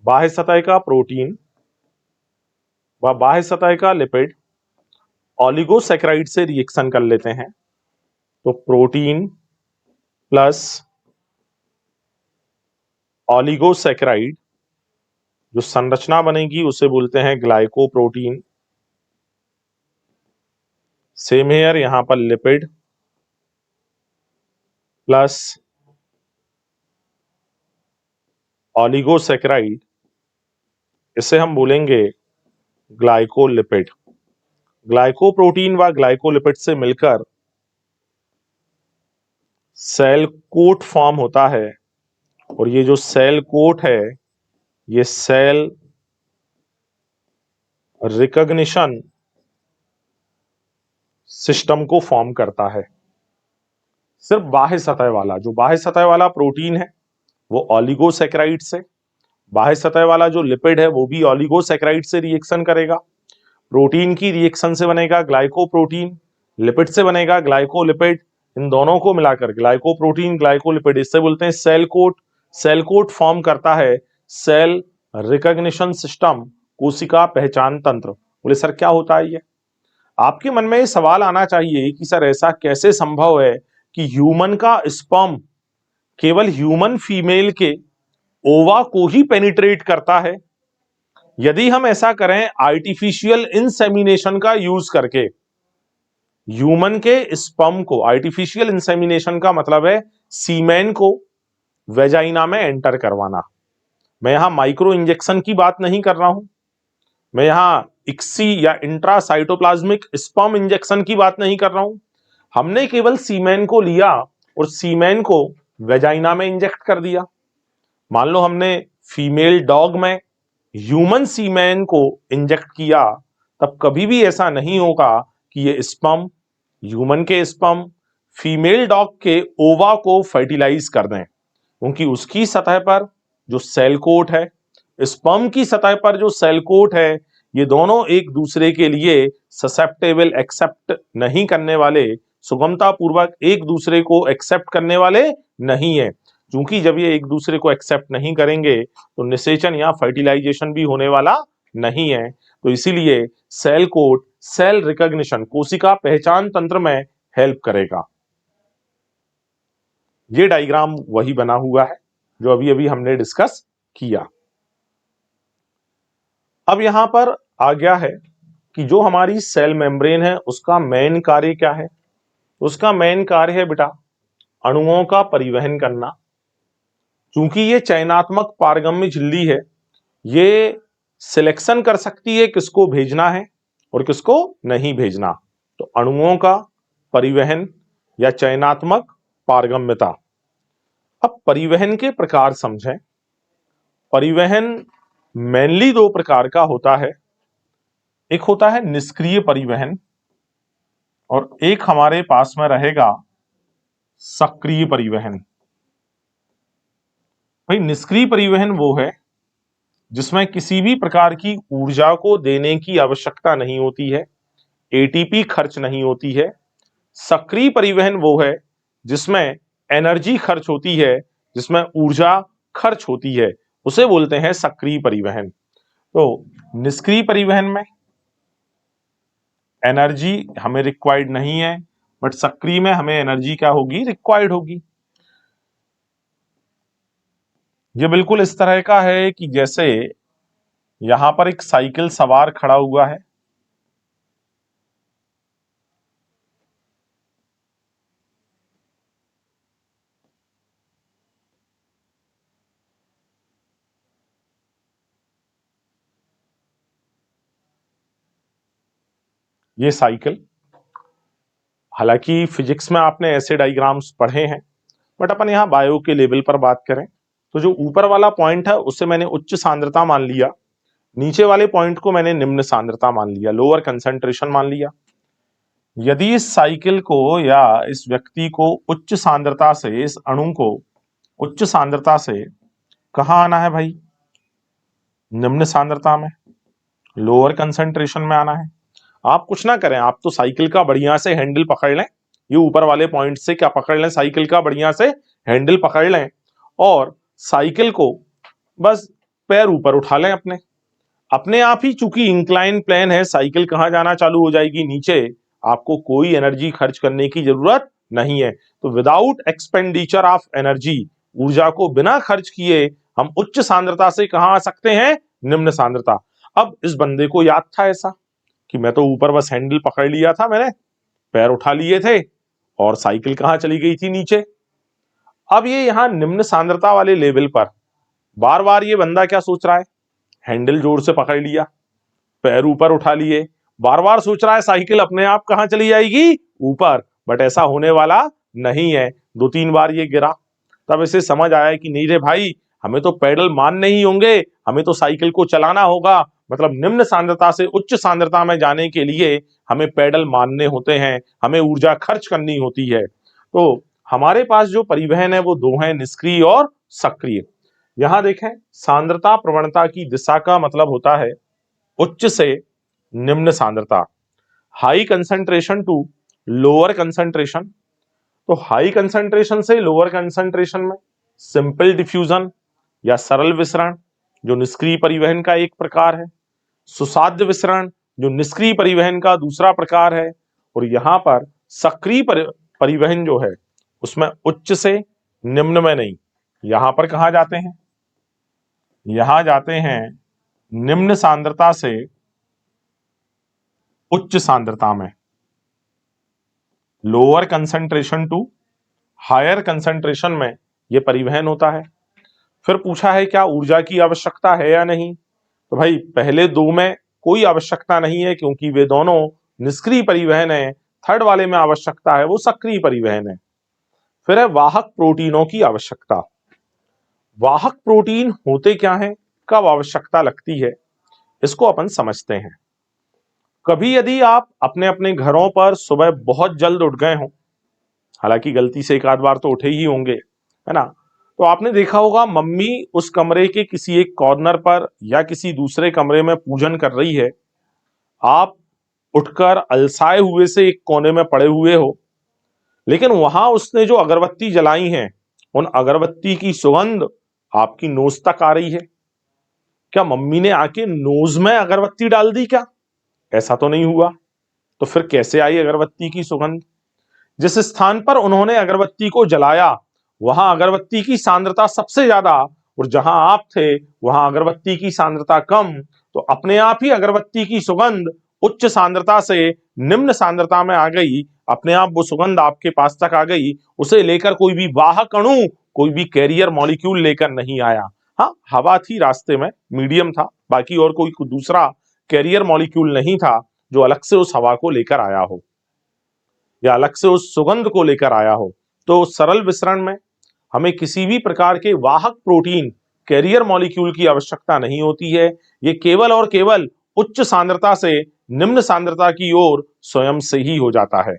बाह्य सतह का प्रोटीन व बाह्य सतह का लिपिड ऑलिगोसैकेराइड से रिएक्शन कर लेते हैं। तो प्रोटीन प्लस ऑलिगोसैकेराइड जो संरचना बनेगी उसे बोलते हैं ग्लाइकोप्रोटीन। सेम हेयर यहां पर लिपिड प्लस ऑलिगोसैकेराइड, इसे हम बोलेंगे ग्लाइकोलिपिड। ग्लाइकोप्रोटीन व ग्लाइकोलिपिड से मिलकर सेल कोट फॉर्म होता है, और ये जो सेल कोट है ये सेल रिकॉग्निशन सिस्टम को फॉर्म करता है। सिर्फ बाह्य सतह वाला, जो बाह्य सतह वाला प्रोटीन है वो ऑलिगोसैकेराइड से, बाह्य सतह वाला जो लिपिड है वो भी ऑलिगोसैकेराइड से रिएक्शन करेगा। प्रोटीन की रिएक्शन से बनेगा ग्लाइकोप्रोटीन, लिपिड से बनेगा ग्लाइकोलिपिड। इन दोनों को मिलाकर ग्लाइकोप्रोटीन ग्लाइकोलिपिड, इससे बोलते हैं cell coat. Cell coat form करता है सेल रिकॉग्निशन सिस्टम, कोशिका पहचान तंत्र। बोले सर क्या होता है ये? आपके मन में ये सवाल आना चाहिए कि सर ऐसा कैसे संभव है कि ह्यूमन का स्पर्म केवल ह्यूमन फीमेल के ओवा को ही पेनिट्रेट करता है। यदि हम ऐसा करें आर्टिफिशियल इंसेमिनेशन का यूज करके, ह्यूमन के स्पर्म को, आर्टिफिशियल इंसेमिनेशन का मतलब है सीमेन को वेजाइना में एंटर करवाना। मैं यहां माइक्रो इंजेक्शन की बात नहीं कर रहा हूं, मैं यहां इक्सी या इंट्रासाइटोप्लाज्मिक स्पर्म इंजेक्शन की बात नहीं कर रहा हूं। हमने केवल सीमेन को लिया और सीमेन को वेजाइना में इंजेक्ट कर दिया। मान लो हमने फीमेल डॉग में ह्यूमन सीमेन को इंजेक्ट किया, तब कभी भी ऐसा नहीं होगा कि ये स्पर्म, ह्यूमन के स्पर्म फीमेल डॉग के ओवा को फर्टिलाइज कर दें, क्योंकि उसकी सतह पर जो सेल कोट है, स्पर्म की सतह पर जो सेल कोट है, ये दोनों एक दूसरे के लिए ससेप्टेबल, एक्सेप्ट नहीं करने वाले, सुगमता पूर्वक एक दूसरे को एक्सेप्ट करने वाले नहीं है। क्योंकि जब ये एक दूसरे को एक्सेप्ट नहीं करेंगे तो निषेचन या फर्टिलाइजेशन भी होने वाला नहीं है। तो इसीलिए सेल कोट सेल रिकॉग्निशन, कोशिका पहचान तंत्र में हेल्प करेगा। ये डायग्राम वही बना हुआ है जो अभी अभी हमने डिस्कस किया। अब यहां पर आ गया है कि जो हमारी सेल मेम्ब्रेन है उसका मेन कार्य क्या है। उसका मेन कार्य है बेटा अणुओं का परिवहन करना। क्योंकि ये चयनात्मक पारगम्य झिल्ली है, ये सिलेक्शन कर सकती है किसको भेजना है और किसको नहीं भेजना। तो अणुओं का परिवहन या चयनात्मक पारगम्यता। अब परिवहन के प्रकार समझें। परिवहन मेनली दो प्रकार का होता है, एक होता है निष्क्रिय परिवहन और एक हमारे पास में रहेगा सक्रिय परिवहन। भाई निष्क्रिय परिवहन वो है जिसमें किसी भी प्रकार की ऊर्जा को देने की आवश्यकता नहीं होती है, एटीपी खर्च नहीं होती है। सक्रिय परिवहन वो है जिसमें एनर्जी खर्च होती है, जिसमें ऊर्जा खर्च होती है, उसे बोलते हैं सक्रिय परिवहन। तो निष्क्रिय परिवहन में एनर्जी हमें रिक्वायर्ड नहीं है, बट सक्रिय में हमें एनर्जी क्या होगी, रिक्वायर्ड होगी। ये बिल्कुल इस तरह का है कि जैसे यहां पर एक साइकिल सवार खड़ा हुआ है, ये साइकिल, हालांकि फिजिक्स में आपने ऐसे डायग्राम्स पढ़े हैं, बट अपन यहाँ बायो के लेवल पर बात करें तो जो ऊपर वाला पॉइंट है उसे मैंने उच्च सांद्रता मान लिया, नीचे वाले पॉइंट को मैंने निम्न सांद्रता मान लिया, लोअर कंसंट्रेशन मान लिया। यदि इस साइकिल को या इस व्यक्ति को उच्च सांद्रता से, इस अणु को उच्च सांद्रता से कहाँ आना है भाई? निम्न सांद्रता में, लोअर कंसंट्रेशन में आना है। आप कुछ ना करें, आप तो साइकिल का बढ़िया से हैंडल पकड़ लें, ये ऊपर वाले पॉइंट से क्या पकड़ लें, साइकिल का बढ़िया से हैंडल पकड़ लें और साइकिल को बस पैर ऊपर उठा लें अपने अपने आप ही। चूंकि इंक्लाइन प्लेन है, साइकिल कहाँ जाना चालू हो जाएगी? नीचे। आपको कोई एनर्जी खर्च करने की जरूरत नहीं है। तो विदाउट एक्सपेंडिचर ऑफ एनर्जी, ऊर्जा को बिना खर्च किए हम उच्च सांद्रता से कहाँ आ सकते हैं? निम्न सांद्रता। अब इस बंदे को याद था ऐसा कि मैं तो ऊपर बस हैंडल पकड़ लिया था, मैंने पैर उठा लिए थे और साइकिल कहाँ चली गई थी? नीचे। अब ये यहां निम्न सांद्रता वाले लेवल पर बार बार ये बंदा क्या सोच रहा है? हैंडल जोर से पकड़ लिया, पैर ऊपर उठा लिए, बार बार सोच रहा है साइकिल अपने आप कहां चली जाएगी? ऊपर। बट ऐसा होने वाला नहीं है। 2-3 बार ये गिरा, तब इसे समझ आया कि नहीं रे भाई, हमें तो पैडल मारने ही होंगे, हमें तो साइकिल को चलाना होगा। मतलब निम्न सांद्रता से उच्च सांद्रता में जाने के लिए हमें पैडल मारने होते हैं, हमें ऊर्जा खर्च करनी होती है। तो हमारे पास जो परिवहन है वो दो हैं, निष्क्रिय और सक्रिय। यहां देखें, सांद्रता प्रवणता की दिशा का मतलब होता है उच्च से निम्न सांद्रता, high concentration to lower concentration. तो हाई कंसंट्रेशन से लोअर कंसंट्रेशन में सिंपल डिफ्यूजन या सरल विसरण, जो निष्क्रिय परिवहन का एक प्रकार है, सुसाध्य विसरण, जो निष्क्रिय परिवहन का दूसरा प्रकार है, और यहां पर सक्रिय परिवहन जो है उसमें उच्च से निम्न में नहीं, यहां पर कहां जाते हैं? यहां जाते हैं निम्न सांद्रता से उच्च सांद्रता में, lower concentration to higher concentration में यह परिवहन होता है। फिर पूछा है क्या ऊर्जा की आवश्यकता है या नहीं? तो भाई पहले दो में कोई आवश्यकता नहीं है क्योंकि वे दोनों निष्क्रिय परिवहन है। थर्ड वाले में आवश्यकता है, वो सक्रिय परिवहन है। फिर है वाहक प्रोटीनों की आवश्यकता। वाहक प्रोटीन होते क्या हैं, कब आवश्यकता लगती है, इसको अपन समझते हैं। कभी यदि आप अपने अपने घरों पर सुबह बहुत जल्द उठ गए हो, हालांकि गलती से एक आध बार तो उठे ही होंगे, है ना, तो आपने देखा होगा मम्मी उस कमरे के किसी एक कॉर्नर पर या किसी दूसरे कमरे में पूजन कर रही है, आप उठकर अलसाए हुए से एक कोने में पड़े हुए हो, लेकिन वहां उसने जो अगरबत्ती जलाई है, उन अगरबत्ती की सुगंध आपकी नोज तक आ रही है। क्या मम्मी ने आके नोज में अगरबत्ती डाल दी क्या? ऐसा तो नहीं हुआ। तो फिर कैसे आई अगरबत्ती की सुगंध? जिस स्थान पर उन्होंने अगरबत्ती को जलाया वहां अगरबत्ती की सांद्रता सबसे ज्यादा, और जहां आप थे वहां अगरबत्ती की सांद्रता कम। तो अपने आप ही अगरबत्ती की सुगंध उच्च सांद्रता से निम्न सांद्रता में आ गई, अपने आप वो सुगंध आपके पास तक आ गई। उसे लेकर कोई भी वाहक अणु, कोई भी कैरियर मॉलिक्यूल लेकर नहीं आया। हाँ, हवा थी रास्ते में, मीडियम था, बाकी और कोई दूसरा कैरियर मॉलिक्यूल नहीं था जो अलग से उस हवा को लेकर आया हो या अलग से उस सुगंध को लेकर आया हो। तो सरल विसरण में हमें किसी भी प्रकार के वाहक प्रोटीन, कैरियर मॉलिक्यूल की आवश्यकता नहीं होती है। ये केवल और केवल उच्च सांद्रता से निम्न सांद्रता की ओर स्वयं से ही हो जाता है।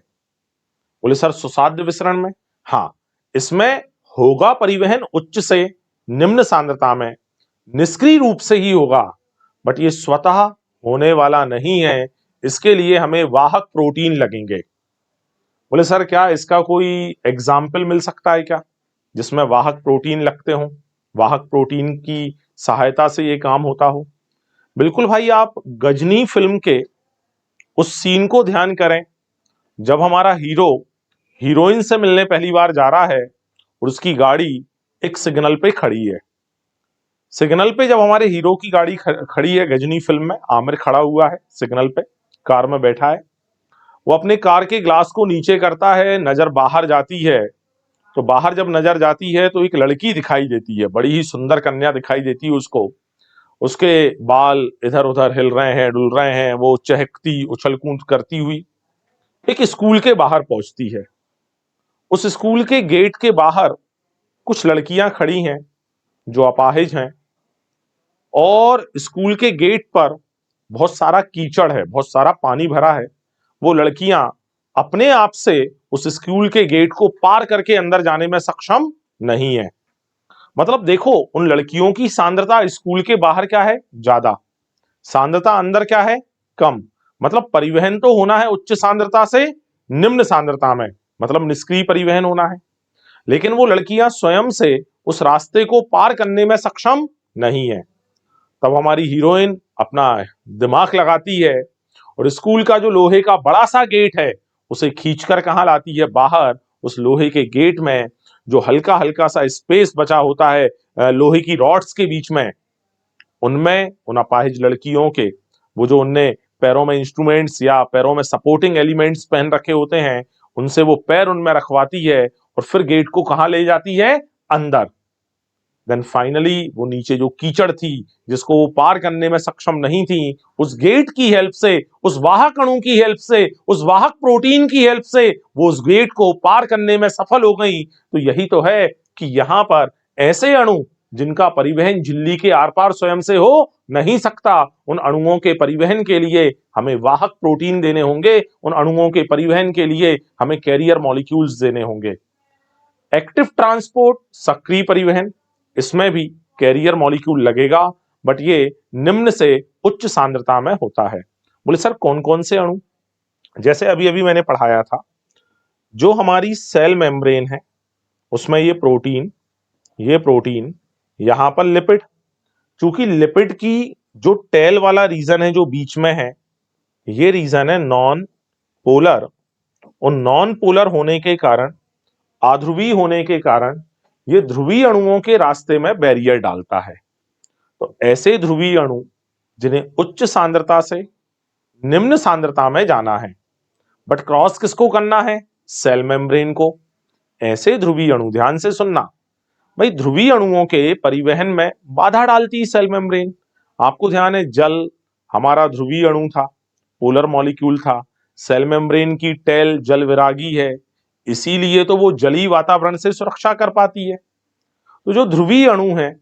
बोले सर सुसाध्य विसरण में? हाँ, इसमें होगा परिवहन उच्च से निम्न सांद्रता में, निष्क्रिय रूप से ही होगा, बट ये स्वतः होने वाला नहीं है। इसके लिए हमें वाहक प्रोटीन लगेंगे। बोले सर क्या इसका कोई एग्जाम्पल मिल सकता है क्या जिसमें वाहक प्रोटीन लगते हो, वाहक प्रोटीन की सहायता से ये काम होता हो? बिल्कुल भाई, आप गजनी फिल्म के उस सीन को ध्यान करें जब हमारा हीरो हीरोइन से मिलने पहली बार जा रहा है और उसकी गाड़ी एक सिग्नल पे खड़ी है। सिग्नल पे जब हमारे हीरो की गाड़ी खड़ी है, गजनी फिल्म में आमिर खड़ा हुआ है सिग्नल पे, कार में बैठा है, वो अपने कार के ग्लास को नीचे करता है, नजर बाहर जाती है। तो बाहर जब नजर जाती है तो एक लड़की दिखाई देती है, बड़ी ही सुंदर कन्या दिखाई देती है उसको। उसके बाल इधर उधर हिल रहे हैं, डुल रहे हैं, वो चहकती उछल कूद करती हुई एक स्कूल के बाहर पहुंचती है। उस स्कूल के गेट के बाहर कुछ लड़कियां खड़ी हैं जो अपाहिज हैं, और स्कूल के गेट पर बहुत सारा कीचड़ है, बहुत सारा पानी भरा है। वो लड़कियां अपने आप से उस स्कूल के गेट को पार करके अंदर जाने में सक्षम नहीं है। मतलब देखो, उन लड़कियों की सांद्रता स्कूल के बाहर क्या है, ज्यादा। सांद्रता अंदर क्या है, कम। मतलब परिवहन तो होना है उच्च सांद्रता से निम्न सांद्रता में, मतलब निष्क्रिय परिवहन होना है। लेकिन वो लड़कियां स्वयं से उस रास्ते को पार करने में सक्षम नहीं है। तब हमारी हीरोइन अपना दिमाग लगाती है और स्कूल का जो लोहे का बड़ा सा गेट है उसे खींचकर कहाँ लाती है, बाहर। उस लोहे के गेट में जो हल्का हल्का सा स्पेस बचा होता है लोहे की रॉड्स के बीच में, उनमें उन अपाहिज लड़कियों के वो जो उनने पैरों में इंस्ट्रूमेंट्स या पैरों में सपोर्टिंग एलिमेंट्स पहन रखे होते हैं, उनसे वो पैर उनमें रखवाती है और फिर गेट को कहाँ ले जाती है, अंदर। देन फाइनली वो नीचे जो कीचड़ थी जिसको वो पार करने में सक्षम नहीं थी, उस गेट की हेल्प से, उस वाहक अणु की हेल्प से, उस वाहक प्रोटीन की हेल्प से वो उस गेट को पार करने में सफल हो गई। तो यही तो है कि यहां पर ऐसे अणु जिनका परिवहन झिल्ली के आर पार स्वयं से हो नहीं सकता, उन अणुओं के परिवहन के लिए हमें वाहक प्रोटीन देने होंगे, उन अणुओं के परिवहन के लिए हमें कैरियर मॉलिक्यूल्स देने होंगे। एक्टिव ट्रांसपोर्ट, सक्रिय परिवहन, इसमें भी कैरियर मॉलिक्यूल लगेगा, बट ये निम्न से उच्च सांद्रता में होता है। बोले सर कौन कौन से अणु? जैसे अभी अभी मैंने पढ़ाया था, जो हमारी सेल मेम्ब्रेन है उसमें ये प्रोटीन, यहां पर लिपिड। चूंकि लिपिड की जो टेल वाला रीजन है जो बीच में है, ये रीजन है नॉन पोलर। और नॉन पोलर होने के कारण, आध्रुवीय होने के कारण, ये ध्रुवीय अणुओं के रास्ते में बैरियर डालता है। तो ऐसे ध्रुवीय अणु जिन्हें उच्च सांद्रता से निम्न सांद्रता में जाना है, बट क्रॉस किसको करना है, सेल मेम्ब्रेन को। ऐसे ध्रुवीय अणु, ध्यान से सुनना भाई, ध्रुवीय अणुओं के परिवहन में बाधा डालती है सेल मेम्ब्रेन। आपको ध्यान है, जल हमारा ध्रुवीय अणु था, पोलर मॉलिक्यूल था। सेल मेम्ब्रेन की टेल जल विरागी है, इसीलिए तो वो जलीय वातावरण से सुरक्षा कर पाती है। तो जो ध्रुवीय अणु हैं,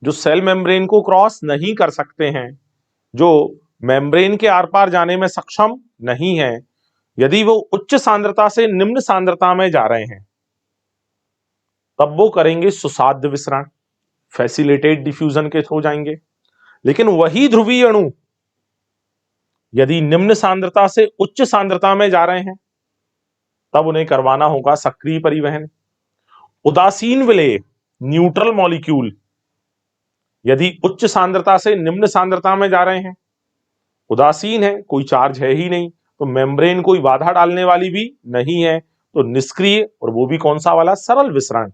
जो सेल मेम्ब्रेन को क्रॉस नहीं कर सकते हैं, जो मेम्ब्रेन के आर पार जाने में सक्षम नहीं है, यदि वो उच्च सांद्रता से निम्न सांद्रता में जा रहे हैं, तब वो करेंगे सुसाध्य विसरण, फैसिलिटेट डिफ्यूजन के थ्रू जाएंगे। लेकिन वही ध्रुवीय अणु यदि निम्न सांद्रता से उच्च सांद्रता में जा रहे हैं, तब उन्हें करवाना होगा सक्रिय परिवहन। उदासीन विलेय, न्यूट्रल मॉलिक्यूल, यदि उच्च सांद्रता से निम्न सांद्रता में जा रहे हैं, उदासीन है, कोई चार्ज है ही नहीं, तो मेम्ब्रेन कोई बाधा डालने वाली भी नहीं है, तो निष्क्रिय, और वो भी कौन सा वाला, सरल विसरण।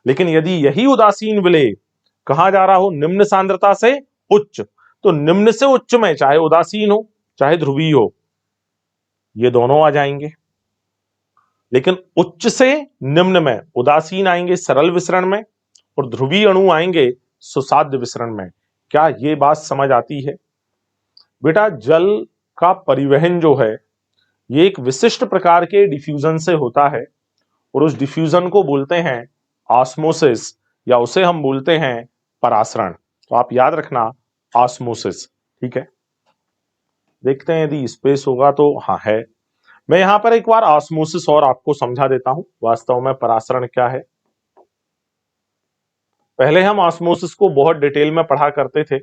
लेकिन यदि यही उदासीन विलेय कहां जा रहा हो, निम्न सांद्रता से उच्च, तो निम्न से उच्च में चाहे उदासीन हो चाहे ध्रुवीय हो, ये दोनों आ जाएंगे। लेकिन उच्च से निम्न में उदासीन आएंगे सरल विसरण में, और ध्रुवीय अणु आएंगे सुसाध्य विसरण में। क्या ये बात समझ आती है? बेटा, जल का परिवहन जो है ये एक विशिष्ट प्रकार के डिफ्यूजन से होता है, और उस डिफ्यूजन को बोलते हैं ऑस्मोसिस, या उसे हम बोलते हैं परासरण। तो आप याद रखना, ऑस्मोसिस। ठीक है, देखते हैं यदि स्पेस होगा तो। हाँ है। मैं यहां पर एक बार ऑस्मोसिस और आपको समझा देता हूं, वास्तव में परासरण क्या है। पहले हम ऑस्मोसिस को बहुत डिटेल में पढ़ा करते थे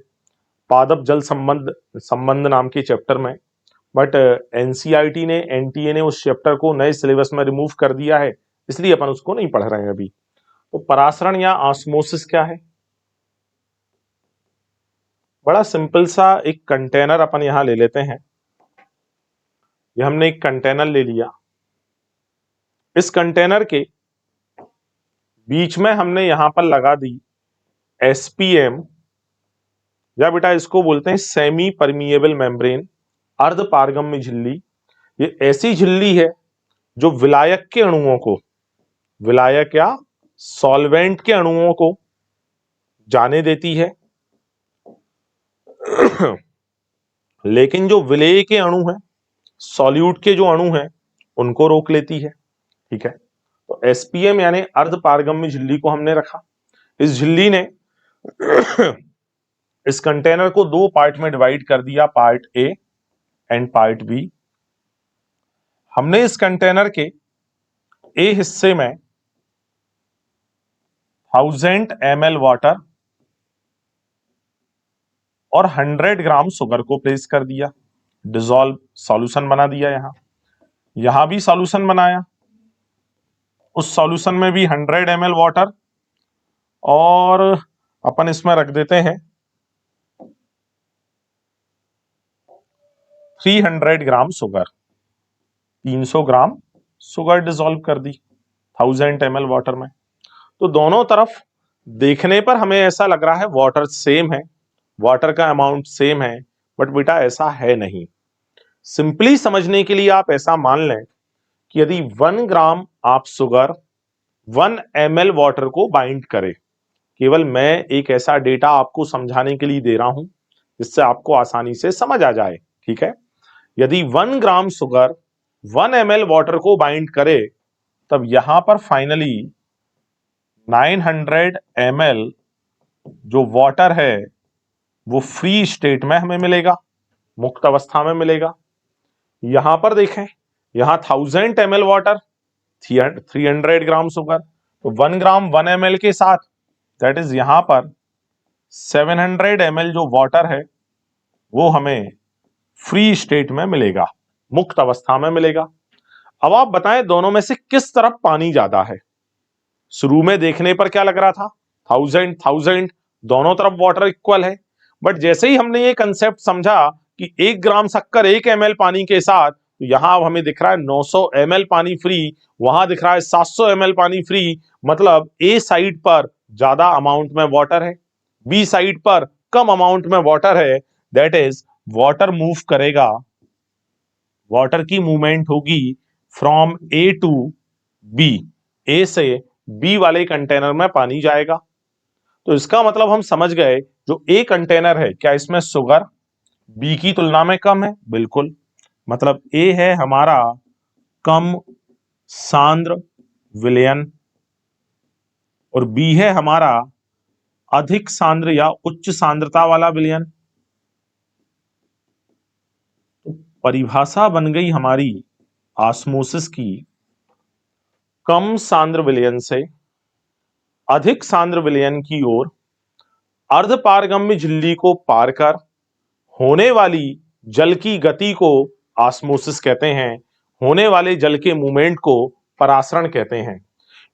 पादप जल संबंध नाम के चैप्टर में, बट एनसीईआरटी ने, एनटीए ने उस चैप्टर को नए सिलेबस में रिमूव कर दिया है, इसलिए अपन उसको नहीं पढ़ रहे हैं अभी। तो परासरण या ऑस्मोसिस क्या है? बड़ा सिंपल सा एक कंटेनर अपन यहां ले लेते हैं। ये हमने एक कंटेनर ले लिया, इस कंटेनर के बीच में हमने यहां पर लगा दी एसपीएम, या बेटा इसको बोलते हैं सेमी परमिएबल मेम्ब्रेन, अर्ध पारगम्य झिल्ली। ये ऐसी झिल्ली है जो विलायक के अणुओं को, विलायक या सॉल्वेंट के अणुओं को जाने देती है। लेकिन जो विलेय के अणु हैं, सॉल्यूट के जो अणु हैं, उनको रोक लेती है। ठीक है, तो एसपीएम यानी अर्ध पारगम्य झिल्ली को हमने रखा। इस झिल्ली ने इस कंटेनर को दो पार्ट में डिवाइड कर दिया, part A and part B. हमने इस कंटेनर के ए हिस्से में 1000 ml वाटर और 100 ग्राम शुगर को प्लेस कर दिया, डिसॉल्व सॉल्यूशन बना दिया। यहां भी सॉल्यूशन बनाया, उस सॉल्यूशन में भी 100 ml वाटर और अपन इसमें रख देते हैं 300 gram sugar, 300 gram sugar dissolve कर दी 1000 ml वाटर में। तो दोनों तरफ देखने पर हमें ऐसा लग रहा है वाटर सेम है, वाटर का अमाउंट सेम है, बट बेटा ऐसा है नहीं। सिंपली समझने के लिए आप ऐसा मान लें कि यदि 1 ग्राम आप शुगर 1 ml वाटर को बाइंड करे, केवल मैं एक ऐसा डेटा आपको समझाने के लिए दे रहा हूं जिससे आपको आसानी से समझ आ जाए। ठीक है, यदि 1 ग्राम शुगर 1 ml वाटर को बाइंड करे, तब यहां पर फाइनली 900 ml जो वाटर है वो फ्री स्टेट में हमें मिलेगा, मुक्त अवस्था में मिलेगा। यहां पर देखें, यहां 1000 ml वाटर, 300 ग्राम शुगर, तो 1 ग्राम 1 ml के साथ दैट इज यहां पर 700 ml जो वाटर है वो हमें फ्री स्टेट में मिलेगा, मुक्त अवस्था में मिलेगा। अब आप बताएं दोनों में से किस तरफ पानी ज्यादा है? शुरू में देखने पर क्या लग रहा था? 1000 दोनों तरफ वाटर इक्वल है, बट जैसे ही हमने ये कंसेप्ट समझा कि 1 ग्राम शक्कर 1 ml पानी के साथ, तो यहां अब हमें दिख रहा है 900 ml पानी फ्री, वहां दिख रहा है 700 ml पानी फ्री। मतलब ए साइड पर ज्यादा अमाउंट में वाटर है, बी साइड पर कम अमाउंट में वाटर है। दैट इज वाटर मूव करेगा, वाटर की मूवमेंट होगी फ्रॉम ए टू बी, ए से बी वाले कंटेनर में पानी जाएगा। तो इसका मतलब हम समझ गए, जो ए कंटेनर है क्या इसमें शुगर बी की तुलना में कम है? बिल्कुल, मतलब ए है हमारा कम सांद्र विलयन और बी है हमारा अधिक सांद्र या उच्च सांद्रता वाला विलयन। तो परिभाषा बन गई हमारी ऑस्मोसिस की, कम सांद्र विलयन से अधिक सांद्र विलयन की ओर अर्धपारगम्य झिल्ली को पार कर होने वाली जल की गति को ऑस्मोसिस कहते हैं, होने वाले जल के मूवमेंट को परासरण कहते हैं।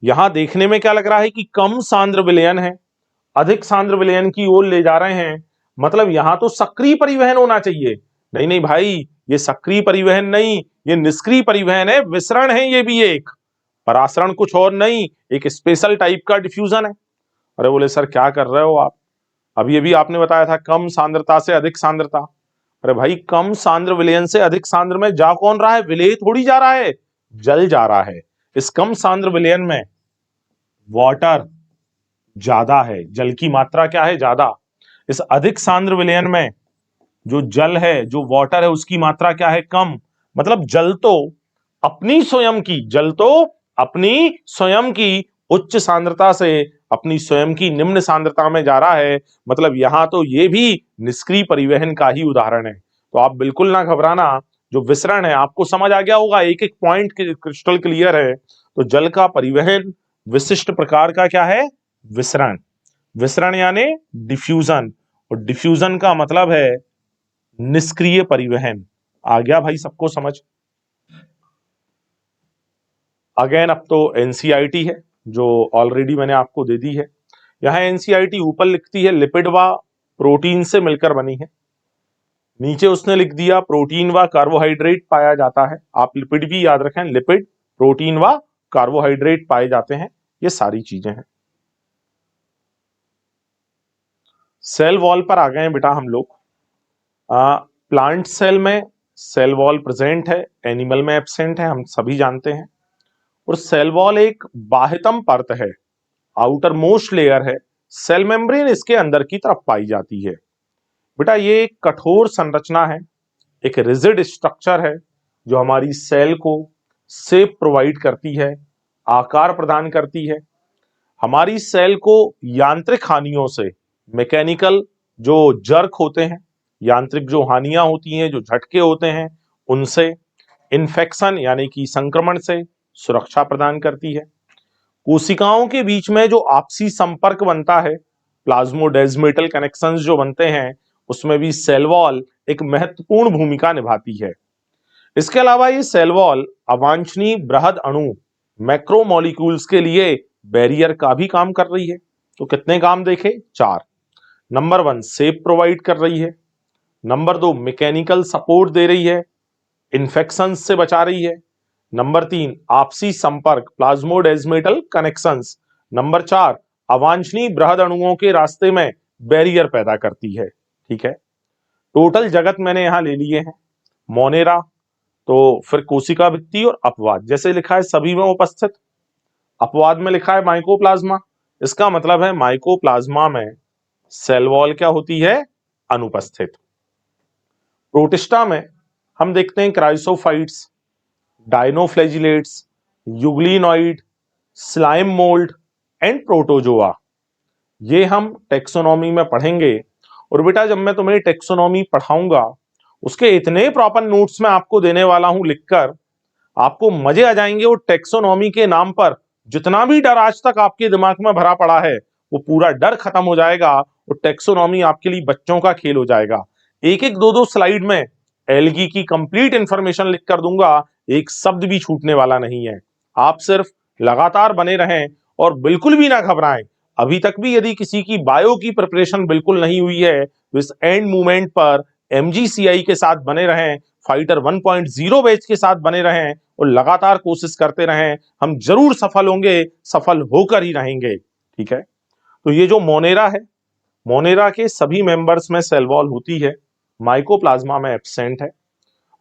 यहां देखने में क्या लग रहा है कि कम सांद्र विलयन है, अधिक सांद्र विलयन की ओर ले जा रहे हैं, मतलब यहां तो सक्रिय परिवहन होना चाहिए। नहीं नहीं भाई, ये सक्रिय परिवहन नहीं, ये निष्क्रिय परिवहन है, विसरण है ये भी एक, परासरण कुछ और नहीं, एक स्पेशल टाइप का डिफ्यूजन है। अरे बोले सर क्या कर रहे हो आप, अभी अभी आपने बताया था कम सांद्रता से अधिक सांद्रता। अरे भाई कम सांद्र विलयन से अधिक सांद्र में जा कौन रहा है? विलेय थोड़ी जा रहा है, जल जा रहा है। इस कम सांद्र विलयन में वाटर ज्यादा है, जल की मात्रा क्या है? ज्यादा। इस अधिक सांद्र विलयन में जो जल है, जो वाटर है, उसकी मात्रा क्या है? कम। मतलब जल तो अपनी स्वयं की उच्च सांद्रता से अपनी स्वयं की निम्न सांद्रता में जा रहा है। मतलब यहां तो ये भी निष्क्रिय परिवहन का ही उदाहरण है। तो आप बिल्कुल ना घबराना, जो विसरण है आपको समझ आ गया होगा, एक एक पॉइंट क्रिस्टल क्लियर है। तो जल का परिवहन विशिष्ट प्रकार का क्या है? विसरण। विसरण यानी डिफ्यूजन, और डिफ्यूजन का मतलब है निष्क्रिय परिवहन। आ गया भाई सबको समझ? अगेन अब तो एनसीईआरटी है जो ऑलरेडी मैंने आपको दे दी है। यहां एनसीईआरटी ऊपर लिखती है लिपिड व प्रोटीन से मिलकर बनी है, नीचे उसने लिख दिया प्रोटीन व कार्बोहाइड्रेट पाया जाता है। आप लिपिड भी याद रखें, लिपिड, प्रोटीन व कार्बोहाइड्रेट पाए जाते हैं, ये सारी चीजें हैं। सेल वॉल पर आ गए बेटा हम लोग। प्लांट सेल में सेल वॉल प्रेजेंट है, एनिमल में एब्सेंट है, हम सभी जानते हैं। और सेल वॉल एक बाह्यतम परत है, आउटर मोस्ट लेयर है, सेल मेम्ब्रेन इसके अंदर की तरफ पाई जाती है। बेटा ये एक कठोर संरचना है, एक रिजिड स्ट्रक्चर है जो हमारी सेल को शेप प्रोवाइड करती है, आकार प्रदान करती है। हमारी सेल को यांत्रिक हानियों से, मैकेनिकल जो जर्क होते हैं, यांत्रिक जो हानियां होती हैं, जो झटके होते हैं, उनसे, इन्फेक्शन यानी कि संक्रमण से सुरक्षा प्रदान करती है। कोशिकाओं के बीच में जो आपसी संपर्क बनता है, प्लाज्मोडेस्मेटल कनेक्शंस जो बनते हैं, उसमें भी सेल वॉल एक महत्वपूर्ण भूमिका निभाती है। इसके अलावा ये सेल वॉल अवांछनीय बृहद अणु, मैक्रोमोलिक्यूल्स के लिए बैरियर का भी काम कर रही है। तो कितने काम देखे? 4। नंबर 1 सेफ प्रोवाइड कर रही है, नंबर 2 मैकेनिकल सपोर्ट दे रही है, इन्फेक्शन से बचा रही है, नंबर 3 आपसी संपर्क, प्लाज्मोडेस्मेटल कनेक्शंस, नंबर 4 अवांछनीय बृहद अणुओं के रास्ते में बैरियर पैदा करती है। ठीक है, टोटल जगत मैंने यहां ले लिए हैं। मोनेरा, तो फिर कोशिका भित्ति और अपवाद, जैसे लिखा है सभी में उपस्थित, अपवाद में लिखा है माइकोप्लाज्मा, इसका मतलब है माइकोप्लाज्मा में सेल वॉल क्या होती है? अनुपस्थित। प्रोटिस्टा में हम देखते हैं chrysophytes, dinoflagellates, euglenoid, slime mould and protozoa. ये हम टेक्सोनॉमी में पढ़ेंगे। और बेटा जब मैं तुम्हें टेक्सोनॉमी पढ़ाऊंगा, उसके इतने प्रॉपर नोट्स मैं आपको देने वाला हूं लिखकर, आपको मजे आ जाएंगे। वो टेक्सोनॉमी के नाम पर जितना भी डर आज तक आपके दिमाग में भरा पड़ा है, वो पूरा डर खत्म हो जाएगा। और टेक्सोनॉमी आपके लिए बच्चों का खेल हो जाएगा। एक एक दो दो स्लाइड में एल्गी की कंप्लीट इंफॉर्मेशन लिख कर दूंगा, एक शब्द भी छूटने वाला नहीं है। आप सिर्फ लगातार बने रहें और बिल्कुल भी ना घबराएं। अभी तक भी यदि किसी की बायो की प्रिपरेशन बिल्कुल नहीं हुई है, तो इस एंड मूवमेंट पर एमजीसीआई के साथ बने रहें, फाइटर 1.0 बैच के साथ बने रहें और लगातार कोशिश करते रहें। हम जरूर सफल होंगे, सफल होकर ही रहेंगे। ठीक है, तो ये जो मोनेरा है, मोनेरा के सभी मेंबर्स में सेल वॉल होती है, माइकोप्लाज्मा में एब्सेंट है,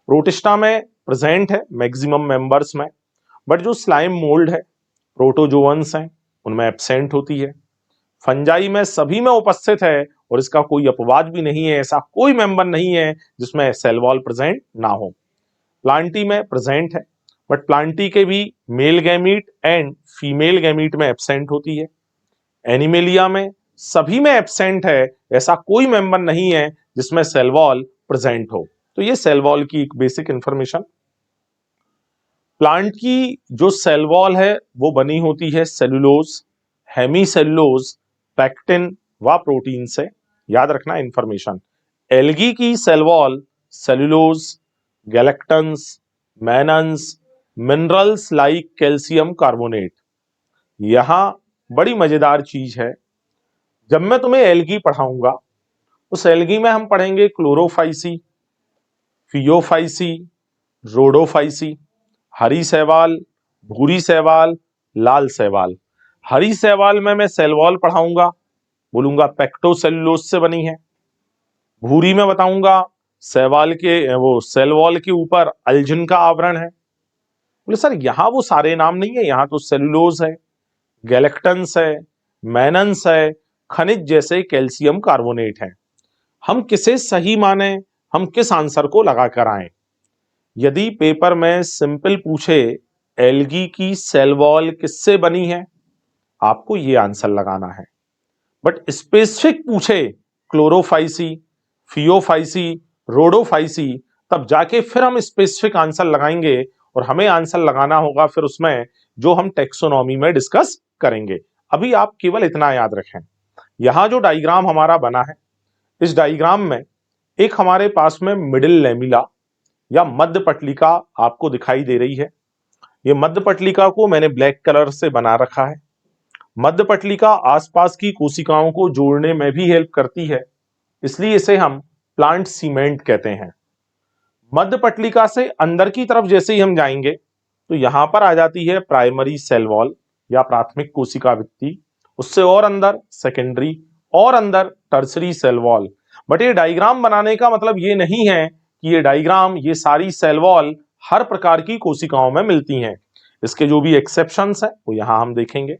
प्रोटिस्टा में प्रेजेंट है मैक्सिमम मेंबर्स में, बट जो स्लाइम मोल्ड है, प्रोटोजोअन्स हैं, उनमें एब्सेंट होती है। फंजाई में सभी में उपस्थित है और इसका कोई अपवाद भी नहीं है, ऐसा कोई मेंबर नहीं है जिसमें सेल वॉल प्रेजेंट ना हो। प्लांटी में प्रेजेंट है, बट प्लांटी के भी male gamete and female gamete में एब्सेंट होती है। एनिमेलिया में सभी में एब्सेंट है, ऐसा कोई मेंबर नहीं है जिसमें सेल वॉल प्रेजेंट हो। तो ये सेल वॉल की एक बेसिक इंफॉर्मेशन। प्लांट की जो सेल वॉल है वो बनी होती है सेलुलोज, हेमीसेलुलोज, पैक्टिन व प्रोटीन से। याद रखना इंफॉर्मेशन। एल्गी की cell wall cellulose, galactans, mannans, minerals like calcium carbonate. यहां बड़ी मजेदार चीज है, जब मैं तुम्हें एल्गी पढ़ाऊंगा, उस एल्गी में हम पढ़ेंगे क्लोरोफाइसी, फियोफाइसी, रोडोफाइसी, हरी शैवाल, भूरी शैवाल, लाल शैवाल। हरी शैवाल में मैं सेल वॉल पढ़ाऊंगा, बोलूंगा पेक्टोसेलुलोज से बनी है। भूरी में बताऊंगा शैवाल के वो सेल वॉल के ऊपर अल्जिन का आवरण है। बोले सर यहां वो सारे नाम नहीं है, यहां तो सेलुलोज है, गैलेक्टन्स है, मैनन्स है, खनिज जैसे कैल्शियम कार्बोनेट है। हम किसे सही माने, हम किस आंसर को लगा कर आए? यदि पेपर में सिंपल पूछे एल्गी की सेल वॉल किससे बनी है, आपको ये आंसर लगाना है। बट स्पेसिफिक पूछे क्लोरोफाइसी, फियोफाइसी, रोडोफाइसी, तब जाके फिर हम स्पेसिफिक आंसर लगाएंगे और हमें आंसर लगाना होगा फिर उसमें जो हम टेक्सोनॉमी में डिस्कस करेंगे। अभी आप केवल इतना याद रखें, यहां जो डायग्राम हमारा बना है, इस डायग्राम में एक हमारे पास में मिडिल लेमिला या मध्य पटलिका आपको दिखाई दे रही है। ये मध्य पटलिका को मैंने ब्लैक कलर से बना रखा है। मध्य पटलिका आसपास की कोशिकाओं को जोड़ने में भी हेल्प करती है, इसलिए इसे हम प्लांट सीमेंट कहते हैं। मध्य पटलिका से अंदर की तरफ जैसे ही हम जाएंगे तो यहां पर आ जाती है प्राइमरी सेल वॉल या प्राथमिक कोशिका भित्ति, उससे और अंदर सेकेंडरी, और अंदर टर्सरी सेल वॉल। बट ये डायग्राम बनाने का मतलब ये नहीं है कि ये डायग्राम, ये सारी सेल वॉल हर प्रकार की कोशिकाओं में मिलती हैं। इसके जो भी एक्सेप्शंस है वो यहां हम देखेंगे।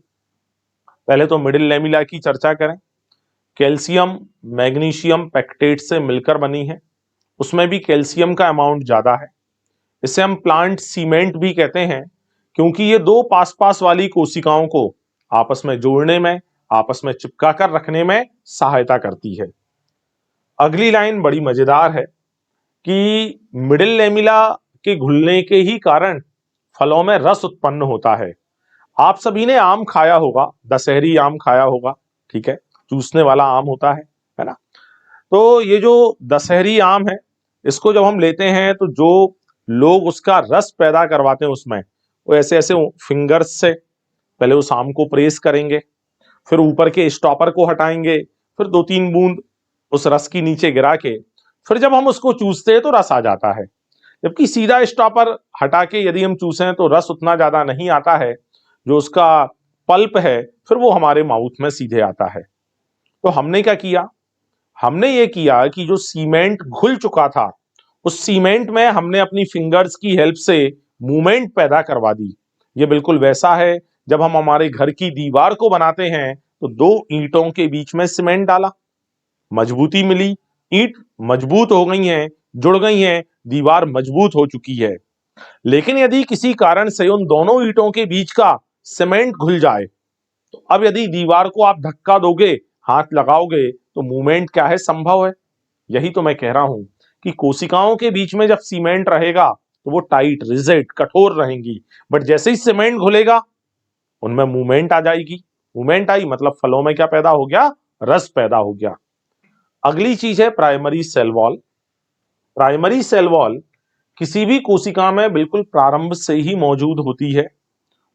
पहले तो मिडिल लेमिला की चर्चा करें। कैल्शियम मैग्नीशियम पैक्टेट से मिलकर बनी है, उसमें भी कैल्शियम का अमाउंट ज्यादा है। इसे हम प्लांट सीमेंट भी कहते हैं, क्योंकि ये दो पास पास वाली कोशिकाओं को आपस में जोड़ने में, आपस में चिपका कर रखने में सहायता करती है। अगली लाइन बड़ी मजेदार है कि मिडिल लेमिला के घुलने के ही कारण फलों में रस उत्पन्न होता है। आप सभी ने आम खाया होगा, दशहरी आम खाया होगा, ठीक है, चूसने वाला आम होता है ना। तो ये जो दशहरी आम है, इसको जब हम लेते हैं तो जो लोग उसका रस पैदा करवाते हैं उसमें, वो ऐसे ऐसे फिंगर्स से पहले उस आम को प्रेस करेंगे, फिर ऊपर के स्टॉपर को हटाएंगे, फिर 2-3 बूंद उस रस की नीचे गिरा के फिर जब हम उसको चूसते हैं तो रस आ जाता है। जबकि सीधा स्टॉपर हटा के यदि हम चूसें तो रस उतना ज्यादा नहीं आता है, जो उसका पल्प है फिर वो हमारे माउथ में सीधे आता है। तो हमने क्या किया, हमने ये किया कि जो सीमेंट घुल चुका था उस सीमेंट में हमने अपनी फिंगर्स की हेल्प से मूवमेंट पैदा करवा दी। ये बिल्कुल वैसा है जब हम हमारे घर की दीवार को बनाते हैं तो दो ईंटों के बीच में सीमेंट डाला, मजबूती मिली, ईंट मजबूत हो गई हैं, जुड़ गई हैं, दीवार मजबूत हो चुकी है। लेकिन यदि किसी कारण से उन दोनों ईंटों के बीच का सीमेंट घुल जाए तो अब यदि दीवार को आप धक्का दोगे, हाथ लगाओगे, तो मूवमेंट क्या है, संभव है। यही तो मैं कह रहा हूं कि कोशिकाओं के बीच में जब सीमेंट रहेगा तो वो टाइट रिजिड कठोर रहेंगी, बट जैसे ही सीमेंट घुलेगा उनमें मूवमेंट आ जाएगी। मूवमेंट आई मतलब फलों में क्या पैदा हो गया, रस पैदा हो गया। अगली चीज है primary cell wall. Primary cell wall किसी भी कोशिका में बिल्कुल प्रारंभ से ही मौजूद होती है,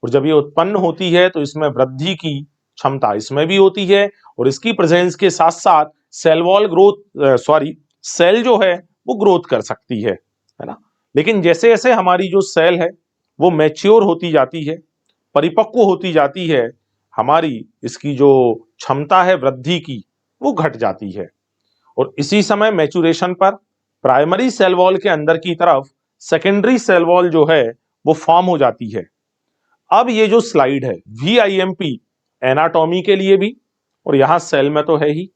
और जब ये उत्पन्न होती है तो इसमें वृद्धि की क्षमता इसमें भी होती है, और इसकी प्रेजेंस के साथ साथ सेल वॉल ग्रोथ सेल जो है वो ग्रोथ कर सकती है ना। लेकिन जैसे जैसे हमारी जो सेल है वो मैच्योर होती जाती है, परिपक्व होती जाती है, हमारी इसकी जो क्षमता है वृद्धि की वो घट जाती है। और इसी समय मैच्योरेशन पर प्राइमरी सेल वॉल के अंदर की तरफ सेकेंडरी सेल वॉल जो है वो फॉर्म हो जाती है। अब ये जो स्लाइड है VIMP एनाटॉमी के लिए भी, और यहां सेल में तो है ही,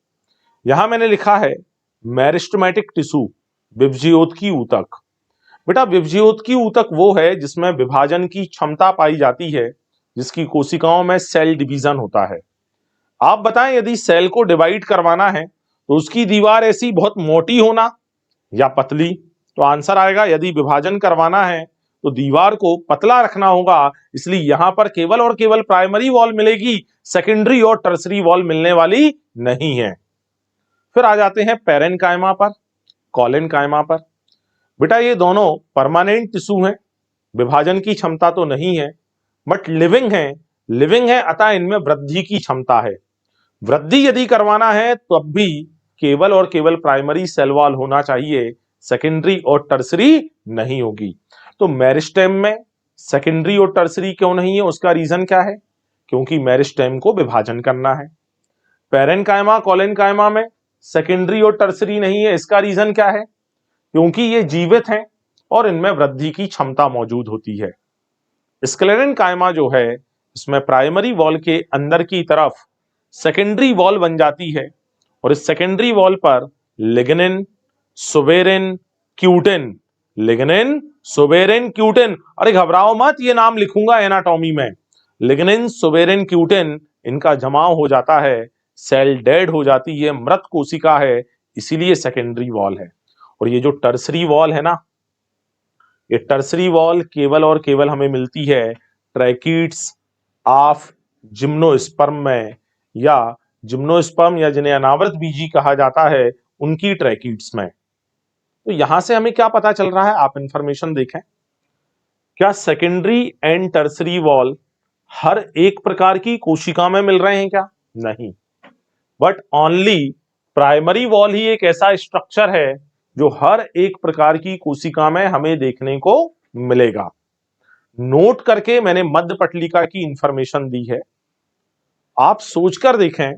यहां मैंने लिखा है मेरिस्टेमेटिक टिश्यू, विभज्योतकी ऊतक। बेटा विभज्योतकी ऊतक वो है जिसमें विभाजन की क्षमता पाई जाती है, जिसकी कोशिकाओं में सेल डिवीजन होता है। आप बताएं यदि सेल को डिवाइड करवाना है तो उसकी दीवार ऐसी बहुत मोटी होना या पतली, तो आंसर आएगा यदि विभाजन करवाना है तो दीवार को पतला रखना होगा, इसलिए यहां पर केवल और केवल प्राइमरी वॉल मिलेगी, सेकेंडरी और टर्सरी वॉल मिलने वाली नहीं है। फिर आ जाते हैं पेरेन्काइमा पर, कॉलेनकाइमा पर। बेटा ये दोनों परमानेंट टिश्यू हैं, विभाजन की क्षमता तो नहीं है, बट लिविंग है, अतः इनमें वृद्धि की क्षमता है। वृद्धि यदि करवाना है तो अब भी केवल और केवल प्राइमरी सेल वॉल होना चाहिए, सेकेंडरी और टर्सरी नहीं होगी। तो मेरिस्टेम में सेकेंडरी और टर्सरी क्यों नहीं है, उसका रीजन क्या है, क्योंकि मेरिस्टेम को विभाजन करना है। पेरेन्काइमा कॉलेनकाइमा में सेकेंडरी और टर्सरी नहीं है, इसका रीजन क्या है, क्योंकि ये जीवित हैं और इनमें वृद्धि की क्षमता मौजूद होती है। स्क्लेरेन्काइमा जो है इसमें प्राइमरी वॉल के अंदर की तरफ सेकेंडरी वॉल बन जाती है, और इस सेकेंडरी वॉल पर lignin, suberin, cutin, lignin, suberin, cutin, अरे घबराओ मत, ये नाम लिखूंगा एनाटॉमी में। लिग्निन, सुबेरिन, क्यूटिन, इनका जमाव हो जाता है, सेल डेड हो जाती है, मृत कोशिका है, इसीलिए सेकेंडरी वॉल है। और ये जो टर्सरी वॉल है ना, ये टर्सरी वॉल केवल और केवल हमें मिलती है ट्रैकिड्स ऑफ जिम्नोस्पर्म में, या जिम्नोस्पर्म या जिन्हें अनावृत बीजी कहा जाता है उनकी ट्रैकिड्स में। तो यहां से हमें क्या पता चल रहा है, आप इंफॉर्मेशन देखें, क्या सेकेंडरी एंड टर्सरी वॉल हर एक प्रकार की कोशिका में मिल रहे हैं क्या, नहीं, बट ओनली प्राइमरी वॉल ही एक ऐसा स्ट्रक्चर है जो हर एक प्रकार की कोशिका में हमें देखने को मिलेगा। नोट करके मैंने मध्य पटलिका की इंफॉर्मेशन दी है, आप सोचकर देखें,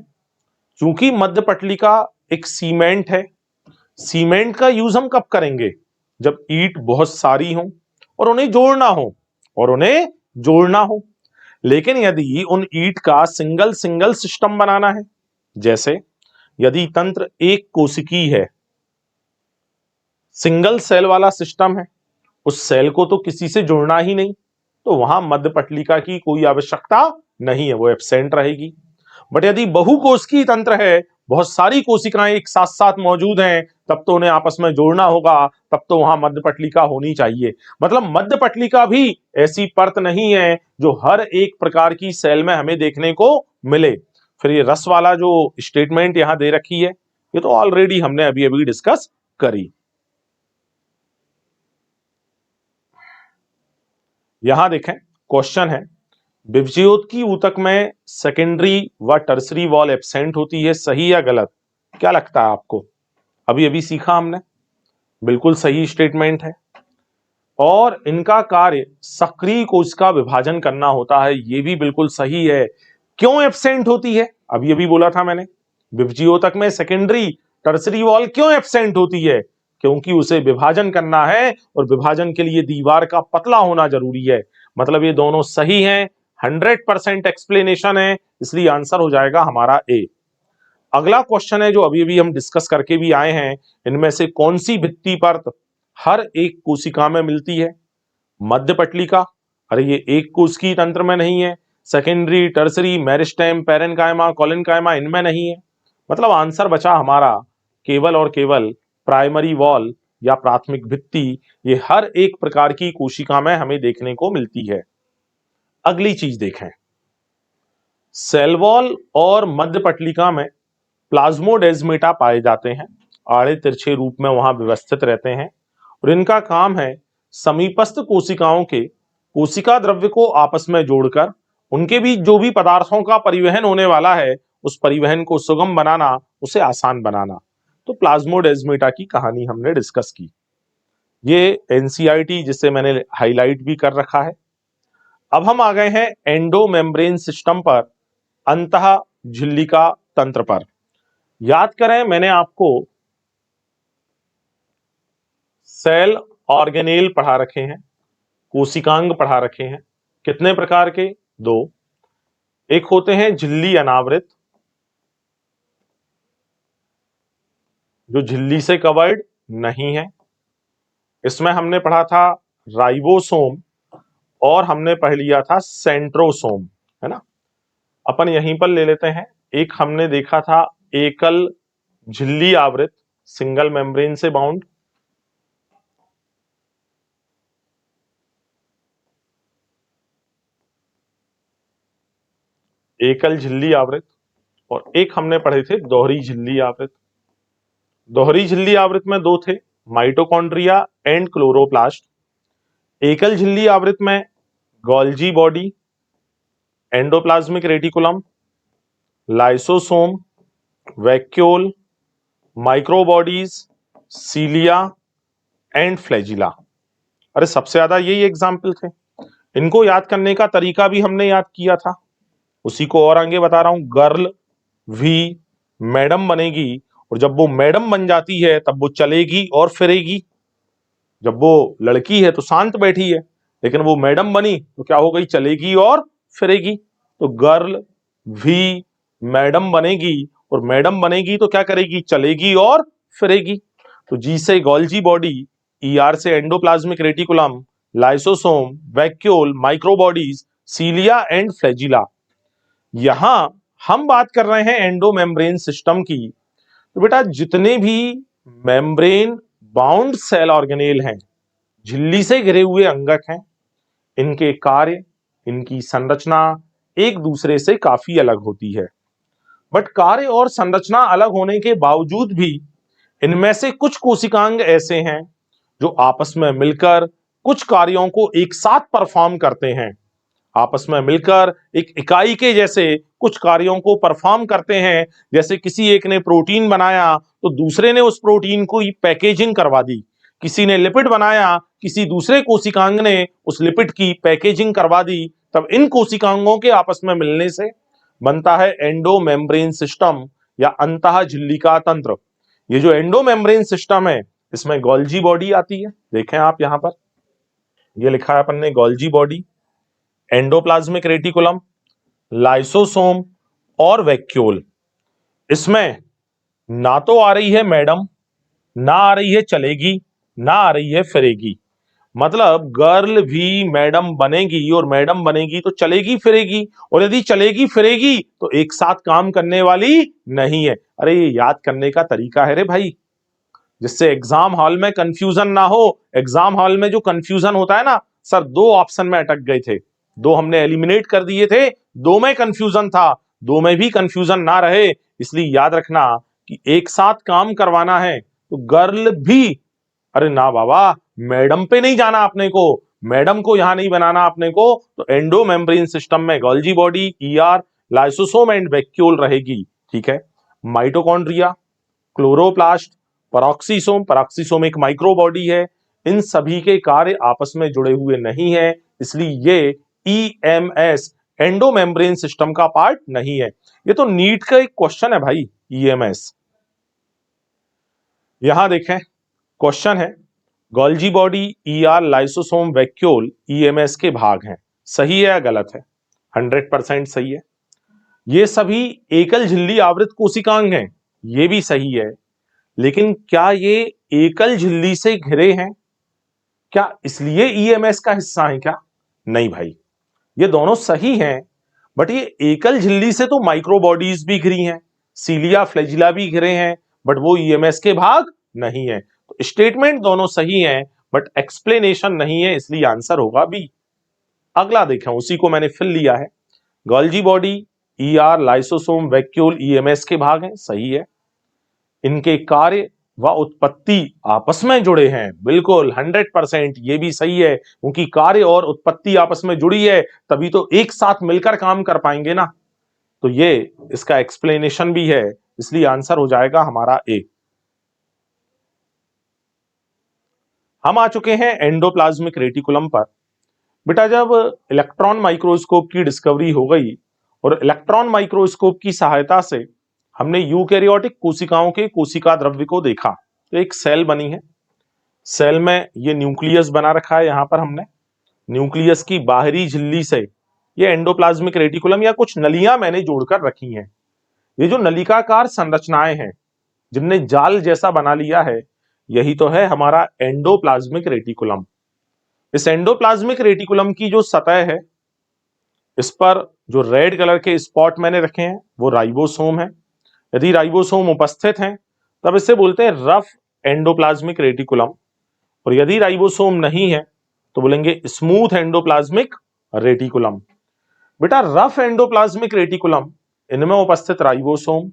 क्योंकि मध्य पटलिका एक सीमेंट है, सीमेंट का यूज हम कब करेंगे, जब ईंट बहुत सारी हो और उन्हें जोड़ना हो। लेकिन यदि उन ईंट का सिंगल सिस्टम बनाना है, जैसे यदि तंत्र एक कोशिकी है, सिंगल सेल वाला सिस्टम है, उस सेल को तो किसी से जुड़ना ही नहीं, तो वहां मध्य पटलिका की कोई आवश्यकता नहीं है, वो एब्सेंट रहेगी। बट यदि बहुकोशिकीय तंत्र है, बहुत सारी कोशिकाएं एक साथ साथ मौजूद हैं, तब तो उन्हें आपस में जोड़ना होगा, तब तो वहां मध्य पटलिका होनी चाहिए। मतलब मध्य पटलिका भी ऐसी परत नहीं है जो हर एक प्रकार की सेल में हमें देखने को मिले। फिर ये रस वाला जो स्टेटमेंट यहां दे रखी है, ये तो ऑलरेडी हमने अभी अभी डिस्कस करी। यहां देखें, क्वेश्चन है, विवजियोत ऊतक में सेकेंडरी व टर्सरी वॉल एब्सेंट होती है, सही या गलत? क्या लगता है आपको? अभी अभी सीखा हमने, बिल्कुल सही स्टेटमेंट है। और इनका कार्य सक्रिय कोशिका विभाजन करना होता है, यह भी बिल्कुल सही है। क्यों एब्सेंट होती है? अभी अभी बोला था मैंने, विवजियोतक में सेकेंडरी टर्सरी वॉल क्यों एब्सेंट होती है? क्योंकि उसे विभाजन करना है, और विभाजन के लिए दीवार का पतला होना जरूरी है। मतलब ये दोनों सही हैं, 100% एक्सप्लेनेशन है, इसलिए आंसर हो जाएगा हमारा ए। अगला क्वेश्चन है जो अभी अभी हम डिस्कस करके भी आए हैं, इनमें से कौन सी भित्ति परत हर एक कोशिका में मिलती है? मध्य पटलिका, अरे ये एक कोशिकीय तंत्र में नहीं है। सेकेंडरी, टर्सरी, मेरिस्टेम, पेरेन्काइमा, कोलिनकाइमा, इनमें नहीं है। मतलब आंसर बचा हमारा केवल और केवल प्राइमरी वॉल या प्राथमिक भित्ति, ये हर एक प्रकार की कोशिका में हमें देखने को मिलती है। अगली चीज देखें, सेल वॉल और मध्य पटलिका में प्लाज्मोडेस्माटा पाए जाते हैं, आड़े तिरछे रूप में वहां व्यवस्थित रहते हैं, और इनका काम है समीपस्थ कोशिकाओं के कोशिका द्रव्य को आपस में जोड़कर उनके बीच जो भी पदार्थों का परिवहन होने वाला है, उस परिवहन को सुगम बनाना, उसे आसान बनाना। तो प्लाज्मोडेस्माटा की कहानी हमने डिस्कस की, ये एनसीईआरटी जिसे मैंने हाईलाइट भी कर रखा है। अब हम आ गए हैं एंडोमेम्ब्रेन सिस्टम पर, अंतः झिल्लिका तंत्र पर। याद करें, मैंने आपको सेल ऑर्गेनेल पढ़ा रखे हैं, कोशिकांग पढ़ा रखे हैं। कितने प्रकार के? दो। एक होते हैं झिल्ली अनावृत, जो झिल्ली से कवर्ड नहीं है। इसमें हमने पढ़ा था राइबोसोम, और हमने पढ़ लिया था सेंट्रोसोम, है ना। अपन यहीं पर ले लेते हैं। एक हमने देखा था एकल झिल्ली आवृत, सिंगल मेम्ब्रेन से बाउंड। एकल झिल्ली आवृत, और एक हमने पढ़े थे दोहरी झिल्ली आवृत। दोहरी झिल्ली आवृत में दो थे, माइटोकॉन्ड्रिया एंड क्लोरोप्लास्ट। एकल झिल्ली आवृत में Golgi body, endoplasmic reticulum, lysosome, vacuole, microbodies, cilia and flagella. अरे सबसे ज्यादा यही एग्जाम्पल थे। इनको याद करने का तरीका भी हमने याद किया था, उसी को और आगे बता रहा हूं। गर्ल भी मैडम बनेगी, और जब वो मैडम बन जाती है तब वो चलेगी और फिरेगी। जब वो लड़की है तो शांत बैठी है, लेकिन वो मैडम बनी तो क्या हो गई? चलेगी और फिरेगी। तो गर्ल भी मैडम बनेगी, और मैडम बनेगी तो क्या करेगी? चलेगी और फिरेगी। तो जी से गोल्जी बॉडी, ईआर से endoplasmic reticulum, lysosome, vacuole, microbodies, cilia and flagella. यहां हम बात कर रहे हैं एंडोमेम्ब्रेन सिस्टम की। तो बेटा जितने भी मेम्ब्रेन बाउंड सेल ऑर्गेनेल हैं, झिल्ली से घिरे हुए अंगक हैं, इनके कार्य, इनकी संरचना एक दूसरे से काफी अलग होती है। बट कार्य और संरचना अलग होने के बावजूद भी इनमें से कुछ कोशिकांग ऐसे हैं जो आपस में मिलकर कुछ कार्यों को एक साथ परफॉर्म करते हैं। आपस में मिलकर एक इकाई के जैसे कुछ कार्यों को परफॉर्म करते हैं। जैसे किसी एक ने प्रोटीन बनाया तो दूसरे ने उस प्रोटीन को पैकेजिंग करवा दी। किसी ने लिपिड बनाया, किसी दूसरे कोशिकांग ने उस लिपिड की पैकेजिंग करवा दी। तब इन कोशिकांगों के आपस में मिलने से बनता है एंडोमेम्ब्रेन सिस्टम या अंतः झिल्लिका तंत्र। ये जो एंडोमेम्ब्रेन सिस्टम है, इसमें गोल्जी बॉडी आती है। देखें आप यहां पर, ये लिखा है अपन ने Golgi body, endoplasmic reticulum, lysosome और वैक्यूल। इसमें ना तो आ रही है मैडम, ना आ रही है चलेगी, ना आ रही है फिरेगी। मतलब गर्ल भी मैडम बनेगी, और मैडम बनेगी तो चलेगी फिरेगी, और यदि चलेगी फिरेगी तो एक साथ काम करने वाली नहीं है। अरे ये याद करने का तरीका है रे भाई, जिससे एग्जाम हॉल में कंफ्यूजन ना हो। एग्जाम हॉल में जो कंफ्यूजन होता है ना, सर दो ऑप्शन में अटक गए थे, दो हमने एलिमिनेट कर दिए थे, दो में कंफ्यूजन था, दो में भी कंफ्यूजन ना रहे, इसलिए याद रखना कि एक साथ काम करवाना है तो गर्ल भी। अरे ना बाबा, मैडम पे नहीं जाना अपने को, मैडम को यहां नहीं बनाना अपने को। तो एंडो मेम्ब्रेन सिस्टम में Golgi body, ER, lysosome and vacuole रहेगी। ठीक है। माइटोकॉन्ड्रिया, क्लोरोप्लास्ट, पेरोक्सीसोम, पेरोक्सीसोम एक माइक्रो बॉडी है, इन सभी के कार्य आपस में जुड़े हुए नहीं है, इसलिए ये ईएमएस एंडो मेम्ब्रेन सिस्टम का पार्ट नहीं है। ये तो नीट का एक क्वेश्चन है भाई, ईएमएस। यहां देखें, क्वेश्चन है Golgi body, ER, lysosome, vacuole EMS के भाग हैं। सही है या गलत है? 100% सही है। ये सभी एकल झिल्ली आवृत कोशिकांग हैं, ये भी सही है। लेकिन क्या ये एकल झिल्ली से घिरे हैं? क्या इसलिए ईएमएस का हिस्सा है क्या? नहीं भाई, ये दोनों सही हैं, बट ये एकल झिल्ली से तो माइक्रो बॉडीज भी घिरी हैं, सीलिया, फ्लैजिला भी घिरे हैं, बट वो ईएमएस के भाग नहीं है। तो स्टेटमेंट दोनों सही हैं, बट एक्सप्लेनेशन नहीं है, इसलिए आंसर होगा बी। अगला देखें, उसी को मैंने फिल लिया है। Golgi body, ER, lysosome, vacuole EMS के भाग हैं, सही है। इनके कार्य व उत्पत्ति आपस में जुड़े हैं, बिल्कुल 100%, ये भी सही है, क्योंकि कार्य और उत्पत्ति आपस में जुड़ी है, तभी तो एक साथ मिलकर काम कर पाएंगे ना। तो ये इसका एक्सप्लेनेशन भी है, इसलिए आंसर हो जाएगा हमारा ए। हम आ चुके हैं एंडोप्लाज्मिक रेटिकुलम पर। बेटा, जब इलेक्ट्रॉन माइक्रोस्कोप की डिस्कवरी हो गई और इलेक्ट्रॉन माइक्रोस्कोप की सहायता से हमने यूकैरियोटिक कोशिकाओं के कोशिका द्रव्य को देखा, तो एक सेल बनी है। सेल में ये न्यूक्लियस बना रखा है, यहां पर हमने न्यूक्लियस की बाहरी झिल्ली से ये एंडोप्लाज्मिक रेटिकुलम या कुछ नलियां मैंने जोड़कर रखी हैं। ये जो नलिकाकार संरचनाएं हैं जिनने जाल जैसा बना लिया है, यही तो है हमारा एंडोप्लाज्मिक रेटिकुलम। इस एंडोप्लाज्मिक रेटिकुलम की जो सतह है, इस पर जो रेड कलर के स्पॉट मैंने रखे हैं वो राइबोसोम है। यदि राइबोसोम उपस्थित हैं तब इसे बोलते हैं रफ एंडोप्लाज्मिक रेटिकुलम, और यदि राइबोसोम नहीं है तो बोलेंगे स्मूथ एंडोप्लाज्मिक रेटिकुलम। बेटा, रफ एंडोप्लाज्मिक रेटिकुलम, इनमें उपस्थित राइबोसोम,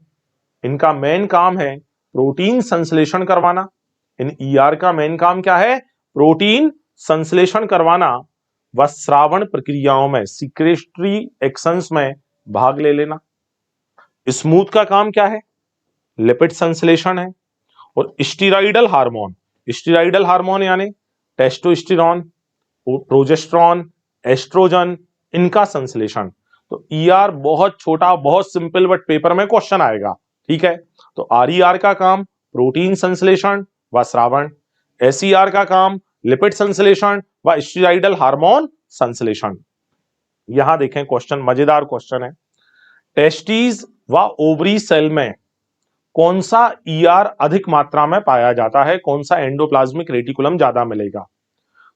इनका मेन काम है प्रोटीन संश्लेषण करवाना। इन ईआर का मेन काम क्या है? प्रोटीन संश्लेषण करवाना व श्रावण प्रक्रियाओं में, सीक्रेटरी एक्शंस में भाग ले लेना। स्मूथ का काम क्या है? लिपिड संश्लेषण है। और स्टीराइडल हार्मोन, स्टीराइडल हार्मोन यानी टेस्टोस्टेरोन, प्रोजेस्टेरॉन, एस्ट्रोजन, इनका संश्लेषण। तो ईआर बहुत छोटा, बहुत सिंपल, बट पेपर में क्वेश्चन आएगा। ठीक है। तो आरईआर का काम प्रोटीन संश्लेषण व श्रावण, एसईआर का काम लिपिड संश्लेषण व स्टीराइडल हार्मोन संश्लेषण। यहां देखें, क्वेश्चन मजेदार क्वेश्चन है। टेस्टिस व ओवरी सेल में कौन सा ईआर अधिक मात्रा में पाया जाता है? कौन सा एंडोप्लाज्मिक रेटिकुलम ज्यादा मिलेगा?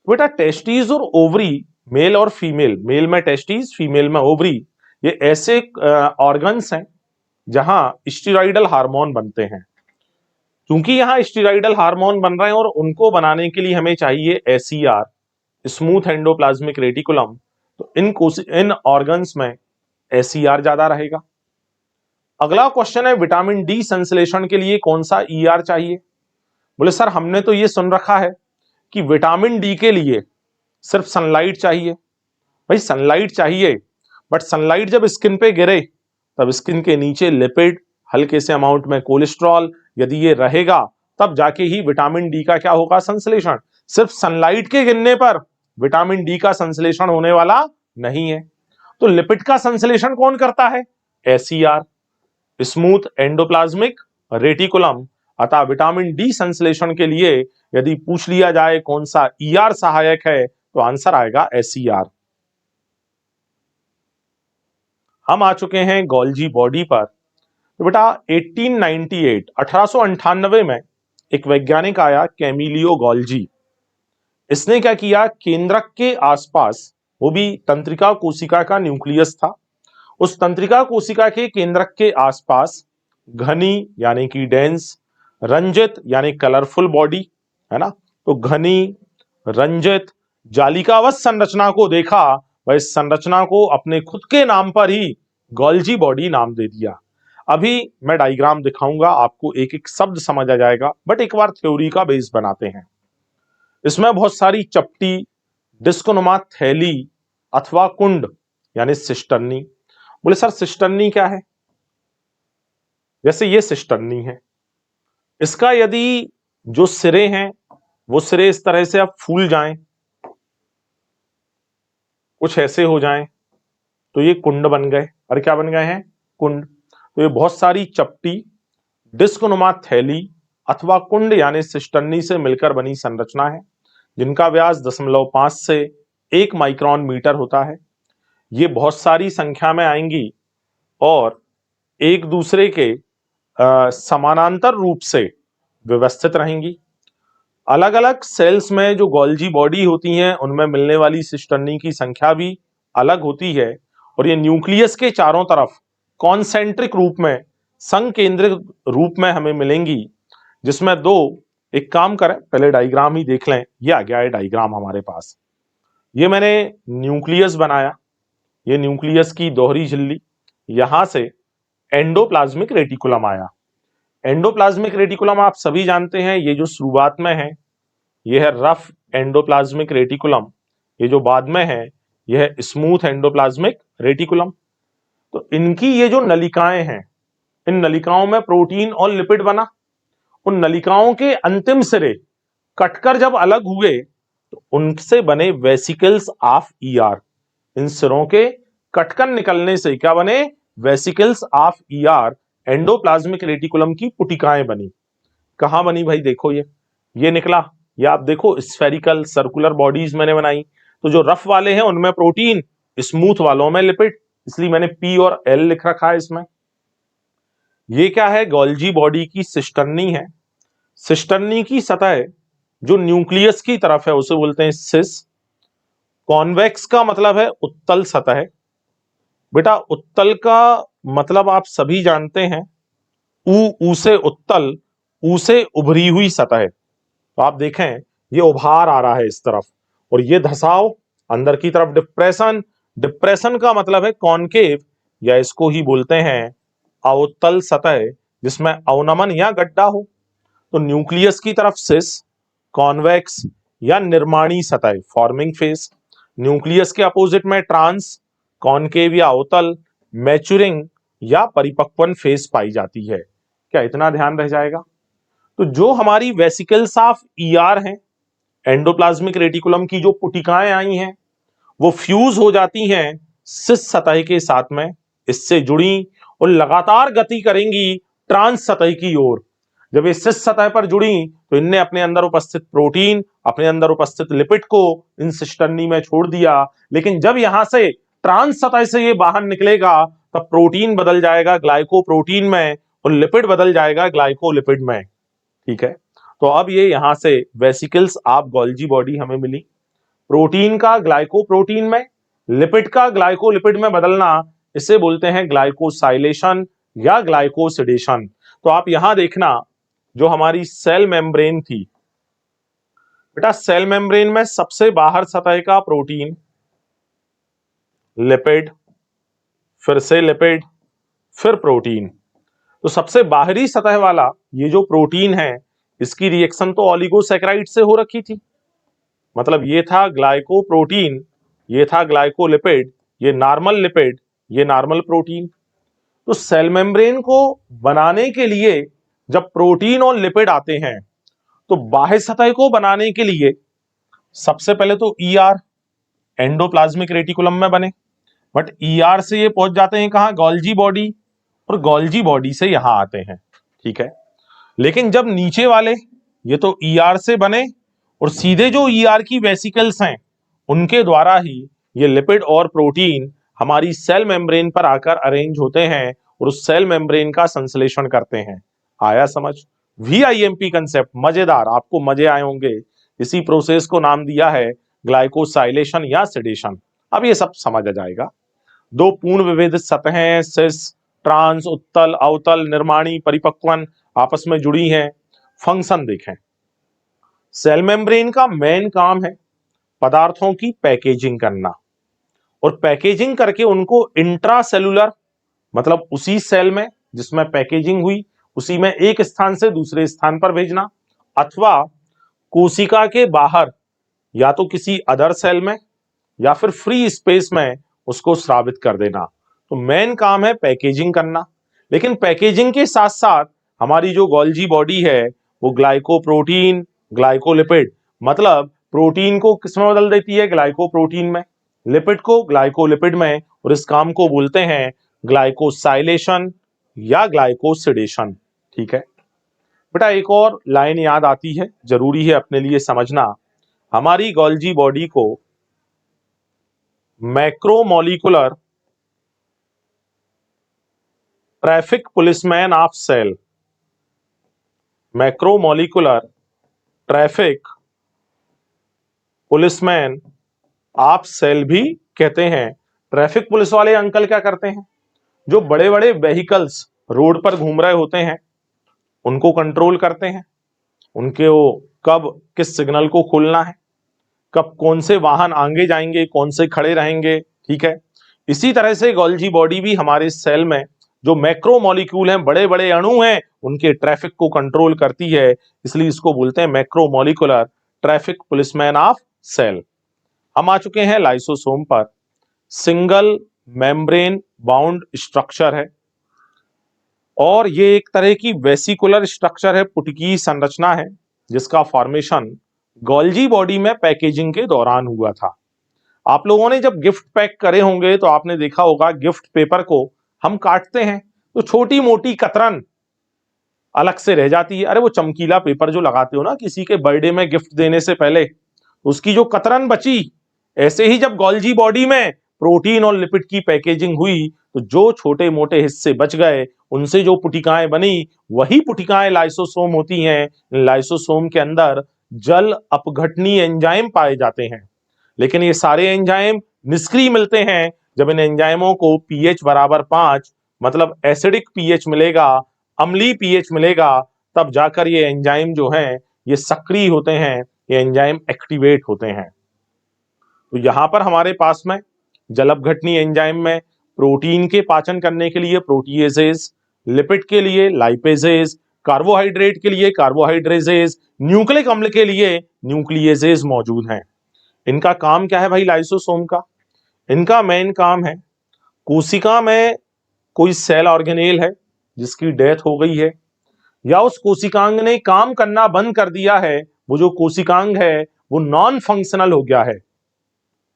बेटा, टेस्टिस और ओवरी, मेल और फीमेल, मेल में टेस्टिस, फीमेल में ओवरी, ये ऐसे ऑर्गन्स हैं जहां स्टीरॉयडल हार्मोन बनते हैं। क्योंकि यहां स्टीरॉयडल हार्मोन बन रहे हैं और उनको बनाने के लिए हमें चाहिए एसईआर, स्मूथ एंडोप्लाज्मिक रेटिकुलम, तो इन ऑर्गन्स में एसईआर ज्यादा रहेगा। अगला क्वेश्चन है, विटामिन डी संश्लेषण के लिए कौन सा ईआर चाहिए? बोले सर, हमने तो ये सुन रखा है कि विटामिन डी के लिए सिर्फ सनलाइट चाहिए। भाई सनलाइट चाहिए, बट सनलाइट जब स्किन पे गिरे तब स्किन के नीचे लिपिड, हल्के से अमाउंट में कोलेस्ट्रॉल, यदि ये रहेगा तब जाके ही विटामिन डी का क्या होगा? संश्लेषण। सिर्फ सनलाइट के गिरने पर विटामिन डी का संश्लेषण होने वाला नहीं है। तो लिपिड का संश्लेषण कौन करता है? SER, smooth endoplasmic reticulum. अतः विटामिन डी संश्लेषण के लिए यदि पूछ लिया जाए कौन सा ईआर सहायक है, तो आंसर आएगा एसईआर। हम आ चुके हैं गोल्जी बॉडी पर। तो बेटा 1898 में एक वैज्ञानिक आया कैमिलियो गोल्जी। इसने क्या किया, केंद्रक के आसपास, वो भी तंत्रिका कोशिका का न्यूक्लियस था, उस तंत्रिका कोशिका के केंद्रक के आसपास घनी यानी कि डेंस, रंजित यानी कलरफुल बॉडी, है ना, तो घनी, रंजित, जालिकावत संरचना को देखा, वह इस संरचना को अपने खुद के नाम पर ही गोल्जी बॉडी नाम दे दिया। अभी मैं डायग्राम दिखाऊंगा, आपको एक एक शब्द समझ आ जाएगा, बट एक बार थ्योरी का बेस बनाते हैं। इसमें बहुत सारी चपटी, डिस्कनुमा थैली अथवा कुंड यानी सिस्टर्नी। बोले सर सिस्टर्नी क्या है? जैसे ये सिस्टर्नी है, इसका यदि जो सिरे हैं वो सिरे इस तरह से अब फूल जाएं, कुछ ऐसे हो जाएं, तो ये कुंड बन गए। और क्या बन गए हैं? कुंड। तो ये बहुत सारी चपटी, डिस्कनुमा थैली अथवा कुंड यानी सिस्टर्नी से मिलकर बनी संरचना है, जिनका व्यास 0.5 से 1 माइक्रोन मीटर होता है। ये बहुत सारी संख्या में आएंगी और एक दूसरे के समानांतर रूप से व्यवस्थित रहेंगी। अलग अलग सेल्स में जो गोल्जी बॉडी होती हैं उनमें मिलने वाली सिस्टर्नी की संख्या भी अलग होती है, और ये न्यूक्लियस के चारों तरफ कॉन्सेंट्रिक रूप में, संकेंद्रित रूप में हमें मिलेंगी, जिसमें दो, एक काम करें पहले डायग्राम ही देख लें। ये आ गया है डायग्राम हमारे पास। ये मैंने न्यूक्लियस बनाया, ये न्यूक्लियस की दोहरी झिल्ली, यहां से एंडोप्लाज्मिक रेटिकुलम आया। एंडोप्लाज्मिक रेटिकुलम आप सभी जानते हैं, ये जो शुरुआत में है ये है रफ एंडोप्लाज्मिक रेटिकुलम, ये जो बाद में है यह है स्मूथ एंडोप्लाज्मिक रेटिकुलम। तो इनकी ये जो नलिकाएं हैं, इन नलिकाओं में प्रोटीन और लिपिड बना। उन नलिकाओं के अंतिम सिरे कटकर जब अलग हुए तो उनसे बने वेसिकल्स ऑफ ईआर। इन सिरों के कटकर निकलने से क्या बने? Vesicles of ER, endoplasmic reticulum की पुटिकाएं बनी। कहां बनी भाई? देखो ये निकला, ये आप देखो स्फेरिकल सर्कुलर बॉडीज मैंने बनाई। तो जो रफ वाले हैं उनमें प्रोटीन, स्मूथ वालों में लिपिड, इसलिए मैंने पी और एल लिख रखा है इसमें। ये क्या है? गोल्जी बॉडी की सिस्टर्नी है। सिस्टर्नी की सतह जो न्यूक्लियस की तरफ है उसे बोलते हैं सिस। कॉन्वेक्स का मतलब है उत्तल सतह। बेटा उत्तल का मतलब आप सभी जानते हैं, ऊ से उत्तल, ऊ से उभरी हुई सतह। तो आप देखें ये उभार आ रहा है इस तरफ, और ये धसाव अंदर की तरफ डिप्रेशन। डिप्रेशन का मतलब है कॉनकेव, या इसको ही बोलते हैं अवतल सतह, जिसमें अवनमन या गड्ढा हो। तो न्यूक्लियस की तरफ सिस, कॉन्वेक्स या निर्माणी सतह फॉर्मिंग फेस। न्यूक्लियस के अपोजिट में ट्रांस, कॉनकेव या अवतल, मैच्योरिंग या परिपक्वन फेस पाई जाती है। क्या इतना ध्यान रह जाएगा? तो जो हमारी वेसिकल्स ऑफ ईआर हैं, एंडोप्लाज्मिक रेटिकुलम की जो पुटिकाएं आई हैं, वो फ्यूज हो जाती हैं सिस सतह के साथ में, इससे जुड़ी और लगातार गति करेंगी ट्रांस सतह की ओर। जब ये सिस सतह पर जुड़ी तो इनने अपने अंदर उपस्थित प्रोटीन, अपने अंदर उपस्थित लिपिड को इन सिस्टर्नी में छोड़ दिया। लेकिन जब यहां से ट्रांस सतह से ये बाहर निकलेगा तब प्रोटीन बदल जाएगा ग्लाइकोप्रोटीन में, और लिपिड बदल जाएगा ग्लाइकोलिपिड में। ठीक है, तो अब ये यहां से वेसिकल्स ऑफ गोल्जी बॉडी हमें मिली। प्रोटीन का ग्लाइकोप्रोटीन में, लिपिड का ग्लाइकोलिपिड में बदलना, इसे बोलते हैं ग्लाइकोसाइलेशन या ग्लाइकोसिडेशन। तो आप यहां देखना, जो हमारी सेल मेम्ब्रेन थी, बेटा सेल मेम्ब्रेन में सबसे बाहर सतह का प्रोटीन, लिपिड, फिर से लिपिड, फिर प्रोटीन। तो सबसे बाहरी सतह वाला ये जो प्रोटीन है, इसकी रिएक्शन तो ओलिगोसैकेराइड से हो रखी थी। मतलब ये था ग्लाइकोप्रोटीन, ये था ग्लाइकोलिपिड, ये नॉर्मल लिपिड, ये नॉर्मल प्रोटीन। तो सेल मेम्ब्रेन को बनाने के लिए जब प्रोटीन और लिपिड आते हैं, तो बाह्य सतह को बनाने के लिए सबसे पहले तो ईआर, एंडोप्लाज्मिक रेटिकुलम में बने, बट ईआर से ये पहुंच जाते हैं कहां? गोल्जी बॉडी, और गोल्जी बॉडी से यहां आते हैं। ठीक है, लेकिन जब नीचे वाले, ये तो ईआर से बने और सीधे जो ईआर की वेसिकल्स हैं उनके द्वारा ही ये लिपिड और प्रोटीन हमारी सेल मेम्ब्रेन पर आकर अरेंज होते हैं, और उस सेल मेम्ब्रेन का संश्लेषण करते हैं। आया समझ? VIMP कंसेप्ट मजेदार, आपको मजे आए होंगे। इसी प्रोसेस को नाम दिया है ग्लाइकोसाइलेशन या सिडेशन। अब ये सब समझ आ जाएगा। दो पूर्ण विभेदित सतहें सिस, ट्रांस, उत्तल, अवतल, निर्माणी, परिपक्वन आपस में जुड़ी हैं। फंक्शन देखें। सेल मेम्ब्रेन का मेन काम है पदार्थों की पैकेजिंग करना, और पैकेजिंग करके उनको इंट्रासेलुलर मतलब उसी सेल में जिसमें पैकेजिंग हुई उसी में एक स्थान से दूसरे स्थान पर भेजना, अथवा कोशिका के बाहर या तो किसी अदर सेल में या फिर फ्री स्पेस में उसको स्रावित कर देना। तो मेन काम है पैकेजिंग करना। लेकिन पैकेजिंग के साथ साथ हमारी जो गोल्जी बॉडी है वो ग्लाइकोप्रोटीन, ग्लाइकोलिपिड मतलब प्रोटीन को किसमें बदल देती है? ग्लाइकोप्रोटीन में, लिपिड को ग्लाइकोलिपिड में, और इस काम को बोलते हैं ग्लाइकोसाइलेशन या ग्लाइकोसिडेशन। ठीक है बेटा, एक और लाइन याद आती है, जरूरी है अपने लिए समझना। हमारी गोल्जी बॉडी को macromolecular traffic policeman of cell, macromolecular traffic policeman of cell भी कहते हैं। ट्रैफिक पुलिस वाले अंकल क्या करते हैं? जो बड़े बड़े व्हीकल्स रोड पर घूम रहे होते हैं उनको कंट्रोल करते हैं। उनके वो कब किस सिग्नल को खोलना है, कब कौन से वाहन आगे जाएंगे, कौन से खड़े रहेंगे। ठीक है, इसी तरह से गोल्जी बॉडी भी हमारे सेल में जो मैक्रो मॉलिक्यूल हैं, बड़े बड़े अणु हैं, उनके ट्रैफिक को कंट्रोल करती है। इसलिए इसको बोलते हैं macro molecular traffic policeman of cell. हम आ चुके हैं लाइसोसोम पर। सिंगल मेम्ब्रेन बाउंड स्ट्रक्चर है और ये एक तरह की वेसिकुलर स्ट्रक्चर है, पुटकी संरचना है, जिसका फॉर्मेशन गोल्जी बॉडी में पैकेजिंग के दौरान हुआ था। आप लोगों ने जब गिफ्ट पैक करे होंगे तो आपने देखा होगा गिफ्ट पेपर को हम काटते हैं तो छोटी मोटी कतरन अलग से रह जाती है। अरे वो चमकीला पेपर जो लगाते हो ना किसी के बर्थडे में गिफ्ट देने से पहले, उसकी जो कतरन बची, ऐसे ही जब गोल्जी बॉडी में प्रोटीन और लिपिड की पैकेजिंग हुई तो जो छोटे मोटे हिस्से बच गए उनसे जो पुटिकाएं बनी वही पुटिकाएं लाइसोसोम होती हैं। लाइसोसोम के अंदर जल अपघटनीय एंजाइम पाए जाते हैं, लेकिन ये सारे एंजाइम निष्क्रिय मिलते हैं जब इन एंजाइमों को पीएच बराबर 5 मतलब एसिडिक पीएच मिलेगा, अम्लीय पीएच मिलेगा, तब जाकर ये एंजाइम जो हैं ये सक्रिय होते हैं, ये एंजाइम एक्टिवेट होते हैं। तो यहां पर हमारे पास में जल अपघटनीय एंजाइम में प्रोटीन के पाचन करने के लिए प्रोटीएजेज, लिपिड के लिए लाइपेजेज, कार्बोहाइड्रेट के लिए कार्बोहाइड्रेजेज, न्यूक्लिक अम्ल के लिए न्यूक्लिएजेज मौजूद हैं। इनका काम क्या है भाई लाइसोसोम का? इनका मेन काम है कोशिका में कोई सेल ऑर्गेनेल है जिसकी डेथ हो गई है या उस कोशिकांग ने काम करना बंद कर दिया है, वो जो कोशिकांग है वो नॉन फंक्शनल हो गया है,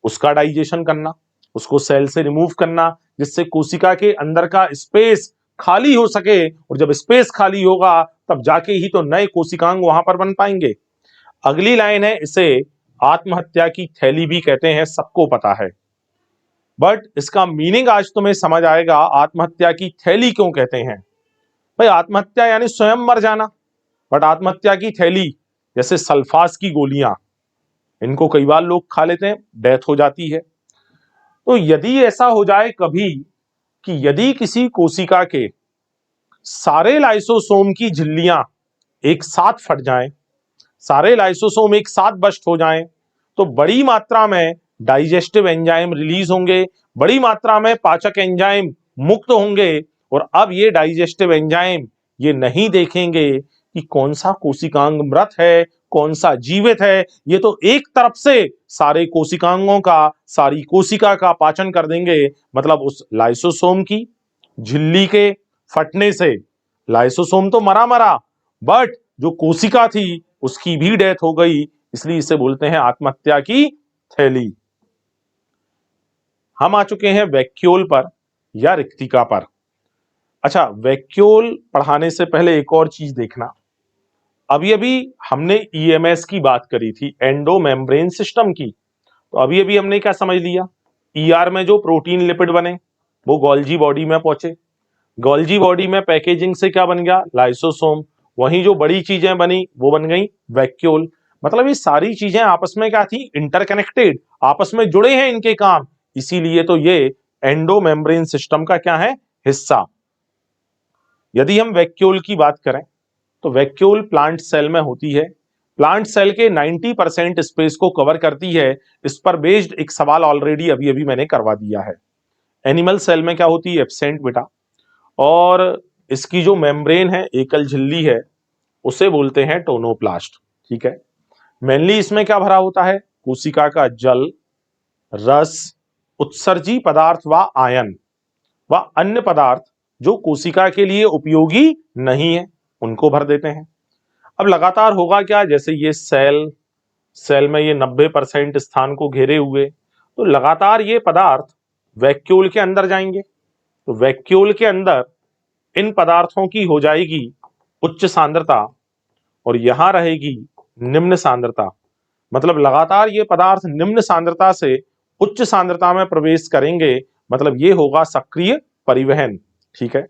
उसका डाइजेशन करना, उसको सेल से रिमूव करना, जिससे कोशिका के अंदर का स्पेस खाली हो सके, और जब स्पेस खाली होगा तब जाके ही तो नए कोशिकांग वहां पर बन पाएंगे। अगली लाइन है, इसे आत्महत्या की थैली भी कहते हैं, सबको पता है, बट इसका मीनिंग आज तुम्हें समझ आएगा। आत्महत्या की थैली क्यों कहते हैं? भाई आत्महत्या यानी स्वयं मर जाना, बट आत्महत्या की थैली जैसे सल्फास की गोलियां, इनको कई बार लोग खा लेते हैं, डेथ हो जाती है। तो यदि ऐसा हो जाए कभी कि यदि किसी कोशिका के सारे लाइसोसोम की झिल्लियां एक साथ फट जाएं, सारे लाइसोसोम एक साथ बस्ट हो जाएं, तो बड़ी मात्रा में डाइजेस्टिव एंजाइम रिलीज होंगे, बड़ी मात्रा में पाचक एंजाइम मुक्त होंगे, और अब ये डाइजेस्टिव एंजाइम ये नहीं देखेंगे कि कौन सा कोशिकांग मृत है, कौन सा जीवित है, ये तो एक तरफ से सारे कोशिकांगों का, सारी कोशिका का पाचन कर देंगे। मतलब उस लाइसोसोम की झिल्ली के फटने से लाइसोसोम तो मरा मरा, बट जो कोशिका थी उसकी भी डेथ हो गई, इसलिए इसे बोलते हैं आत्महत्या की थैली। हम आ चुके हैं वैक्यूल पर या रिक्तिका पर। अच्छा, वैक्यूल पढ़ाने से पहले एक और चीज देखना, अभी अभी हमने ईएमएस की बात करी थी, एंडो मेम्ब्रेन सिस्टम की, तो अभी अभी हमने क्या समझ लिया, ईआर में जो प्रोटीन लिपिड बने वो गोल्जी बॉडी में पहुंचे, गोल्जी बॉडी में पैकेजिंग से क्या बन गया, लाइसोसोम। वहीं जो बड़ी चीजें बनी वो बन गई वैक्यूल। मतलब ये सारी चीजें आपस में क्या थी, इंटरकनेक्टेड, आपस में जुड़े हैं इनके काम, इसीलिए तो ये एंडोमेम्ब्रेन सिस्टम का क्या है, हिस्सा। यदि हम वैक्यूल की बात करें तो वैक्यूल प्लांट सेल में होती है। प्लांट सेल के 90% स्पेस को कवर करती है। इस पर बेस्ड एक सवाल ऑलरेडी अभी अभी मैंने करवा दिया है। एनिमल सेल में क्या होती है, एब्सेंट बेटा। और इसकी जो मेम्ब्रेन है, एकल झिल्ली है, उसे बोलते हैं टोनोप्लास्ट। ठीक है। मेनली इसमें क्या भरा होता है, कोशिका का जल, रस, उत्सर्जी पदार्थ व आयन व अन्य पदार्थ जो कोशिका के लिए उपयोगी नहीं है उनको भर देते हैं। अब लगातार होगा क्या, जैसे ये सेल में ये 90% स्थान को घेरे हुए, तो लगातार ये पदार्थ वैक्यूल के अंदर जाएंगे। तो वैक्यूल के अंदर इन पदार्थों की हो जाएगी उच्च सांद्रता और यहां रहेगी निम्न सांद्रता। मतलब लगातार ये पदार्थ निम्न सांद्रता से उच्च सांद्रता में प्रवेश करेंगे, मतलब ये होगा सक्रिय परिवहन। ठीक है।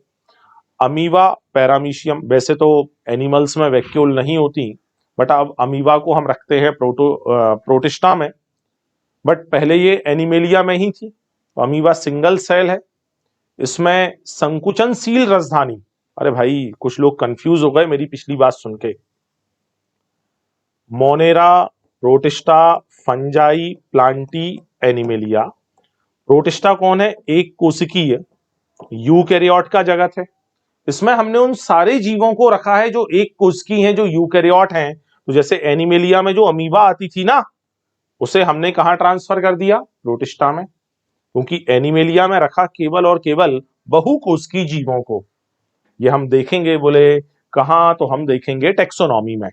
अमीबा, पैरामीशियम, वैसे तो एनिमल्स में वैक्यूल नहीं होती, बट अब अमीबा को हम रखते हैं प्रोटिस्टा में, बट पहले ये एनिमेलिया में ही थी। तो अमीबा सिंगल सेल है, इसमें संकुचनशील राजधानी। अरे भाई कुछ लोग कंफ्यूज हो गए मेरी पिछली बात सुन के। Monera, protista, fungi, Plantae, animalia. Protista कौन है, एक कोशिकीय यूकैरियोट का जगत है। इसमें हमने उन सारे जीवों को रखा है जो एक कोशिकीय हैं, जो यूकैरियोट हैं। तो जैसे एनिमेलिया में जो अमीबा आती थी ना, उसे हमने कहां ट्रांसफर कर दिया, प्रोटिस्टा में, क्योंकि एनिमेलिया में रखा केवल और केवल बहुकोशिकीय जीवों को। ये हम देखेंगे, बोले कहां, तो हम देखेंगे टेक्सोनॉमी में।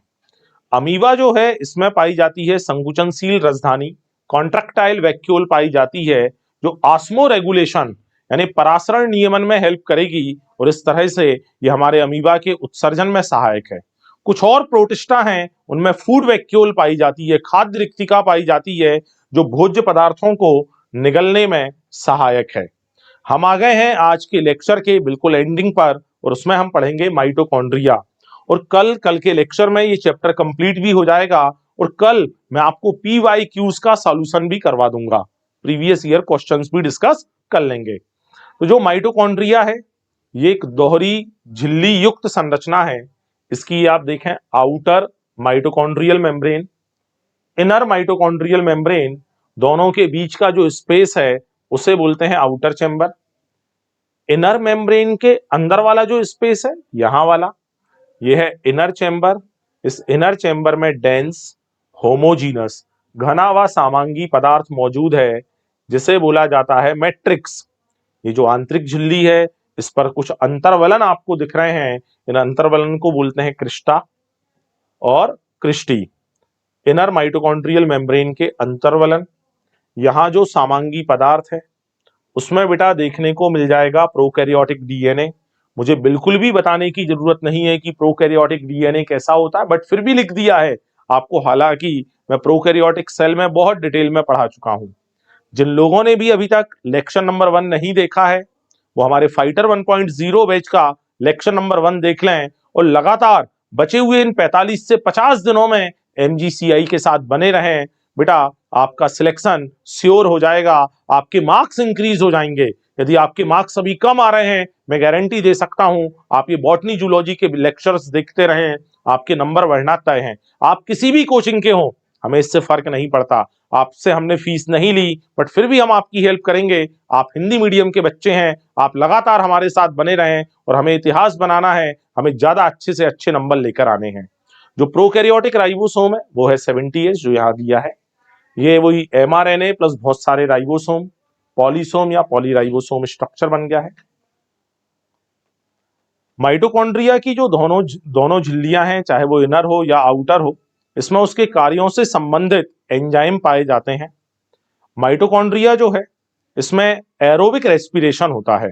अमीबा जो है इसमें पाई जाती है संकुचनशील राजधानी, कॉन्ट्रैक्टाइल वैक्यूल पाई जाती है, जो ऑस्मो रेगुलेशन यानी परासरण नियमन में हेल्प करेगी, और इस तरह से ये हमारे अमीबा के उत्सर्जन में सहायक है। कुछ और प्रोटिस्टा हैं, उनमें फूड वैक्यूल पाई जाती है, खाद्य रिक्तिका पाई जाती है, जो भोज्य पदार्थों को निगलने में सहायक है। हम आ गए हैं आज के लेक्चर के बिल्कुल एंडिंग पर, और उसमें हम पढ़ेंगे माइटोकॉन्ड्रिया। और कल के लेक्चर में ये चैप्टर कंप्लीट भी हो जाएगा, और कल मैं आपको PYQs का सॉल्यूशन भी करवा दूंगा, प्रीवियस ईयर क्वेश्चंस भी डिस्कस कर लेंगे। तो जो माइटोकॉन्ड्रिया है, ये एक दोहरी झिल्ली युक्त संरचना है। इसकी आप देखें, outer mitochondrial membrane, inner mitochondrial membrane, दोनों के बीच का जो स्पेस है उसे बोलते हैं आउटर चैम्बर। इनर मेम्ब्रेन के अंदर वाला जो स्पेस है, यहां वाला, ये है इनर चैम्बर। इस इनर चैम्बर में डेंस, होमोजीनस, घना व सामांगी पदार्थ मौजूद है, जिसे बोला जाता है मैट्रिक्स। ये जो आंतरिक झिल्ली है, इस पर कुछ अंतर्वलन आपको दिख रहे हैं, इन अंतर्वलन को बोलते हैं क्रिस्टा और क्रिस्टी। इनर माइटोकॉन्ड्रियल मेम्ब्रेन के अंतर्वलन, यहां जो सामांगी पदार्थ है उसमें बेटा देखने को मिल जाएगा प्रोकैरियोटिक डीएनए। मुझे बिल्कुल भी बताने की जरूरत नहीं है कि प्रोकैरियोटिक डीएनए कैसा होता है, बट फिर भी लिख दिया है आपको, हालांकि मैं प्रोकैरियोटिक सेल में बहुत डिटेल में पढ़ा चुका हूं। जिन लोगों ने भी अभी तक लेक्चर नंबर 1 नहीं देखा है, वो हमारे फाइटर 1.0 बैच का लेक्चर नंबर 1 देख लें, और लगातार बचे हुए इन 45 से 50 दिनों में MGCI के साथ बने रहें। बेटा आपका सिलेक्शन श्योर हो जाएगा, आपके मार्क्स इंक्रीज हो जाएंगे। यदि आपके मार्क्स अभी कम आ रहे हैं, मैं गारंटी दे सकता हूं, आप ये बॉटनी जूलॉजी के लेक्चर्स देखते रहें, आपके नंबर बढ़ना तय हैं। आप किसी भी कोचिंग के हों, हमें इससे फर्क नहीं पड़ता। आपसे हमने फीस नहीं ली, बट फिर भी हम आपकी हेल्प करेंगे। आप हिंदी मीडियम के बच्चे हैं, आप लगातार हमारे साथ बने रहें, और हमें इतिहास बनाना है, हमें ज्यादा अच्छे से अच्छे नंबर लेकर आने हैं। जो प्रोकैरियोटिक राइबोसोम है वो है 70S, जो यहाँ दिया है। ये वही mRNA प्लस बहुत सारे राइबोसोम, पॉलीसोम या पॉलीराइबोसोम स्ट्रक्चर बन गया है। माइटोकॉन्ड्रिया की जो दोनों झिल्लियां हैं, चाहे वो इनर हो या आउटर हो, इसमें उसके कार्यों से संबंधित एंजाइम पाए जाते हैं। माइटोकॉन्ड्रिया जो है, इसमें एरोबिक रेस्पिरेशन होता है।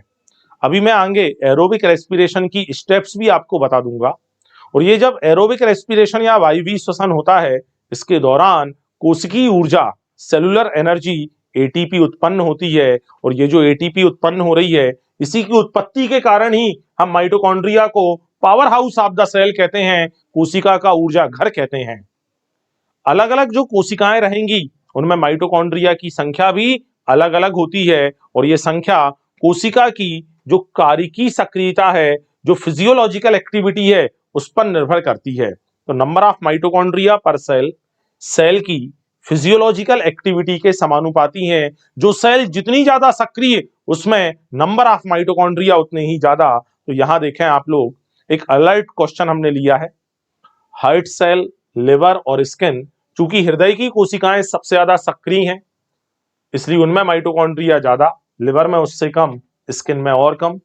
अभी मैं आगे एरोबिक रेस्पिरेशन की स्टेप्स भी आपको बता दूंगा। और ये जब एरोबिक रेस्पिरेशन या वायवीय श्वसन होता है, इसके दौरान कोशिकीय ऊर्जा, सेलुलर एनर्जी एटीपी उत्पन्न होती है, और ये जो एटीपी उत्पन्न हो रही है, इसी की उत्पत्ति के कारण ही हम माइटोकॉन्ड्रिया को power house of the cell कहते हैं, कोशिका का ऊर्जा घर कहते हैं। अलग अलग जो कोशिकाएं रहेंगी उनमें माइटोकॉन्ड्रिया की संख्या भी अलग अलग होती है, और ये संख्या कोशिका की जो कार्यकी सक्रियता है, जो फिजियोलॉजिकल एक्टिविटी है, उस पर निर्भर करती है। तो नंबर ऑफ माइटोकॉन्ड्रिया पर सेल सेल की फिजियोलॉजिकल एक्टिविटी के समानुपाती है। जो सेल जितनी ज्यादा सक्रिय, उसमें नंबर ऑफ माइटोकॉन्ड्रिया उतने ही ज्यादा। तो यहां देखें आप लोग, एक अलर्ट क्वेश्चन हमने लिया है। हार्ट सेल, लिवर और स्किन, चूंकि हृदय की कोशिकाएं सबसे ज्यादा सक्रिय हैं, इसलिए उनमें माइटोकॉन्ड्रिया ज्यादा, लिवर में उससे कम, स्किन में और कम।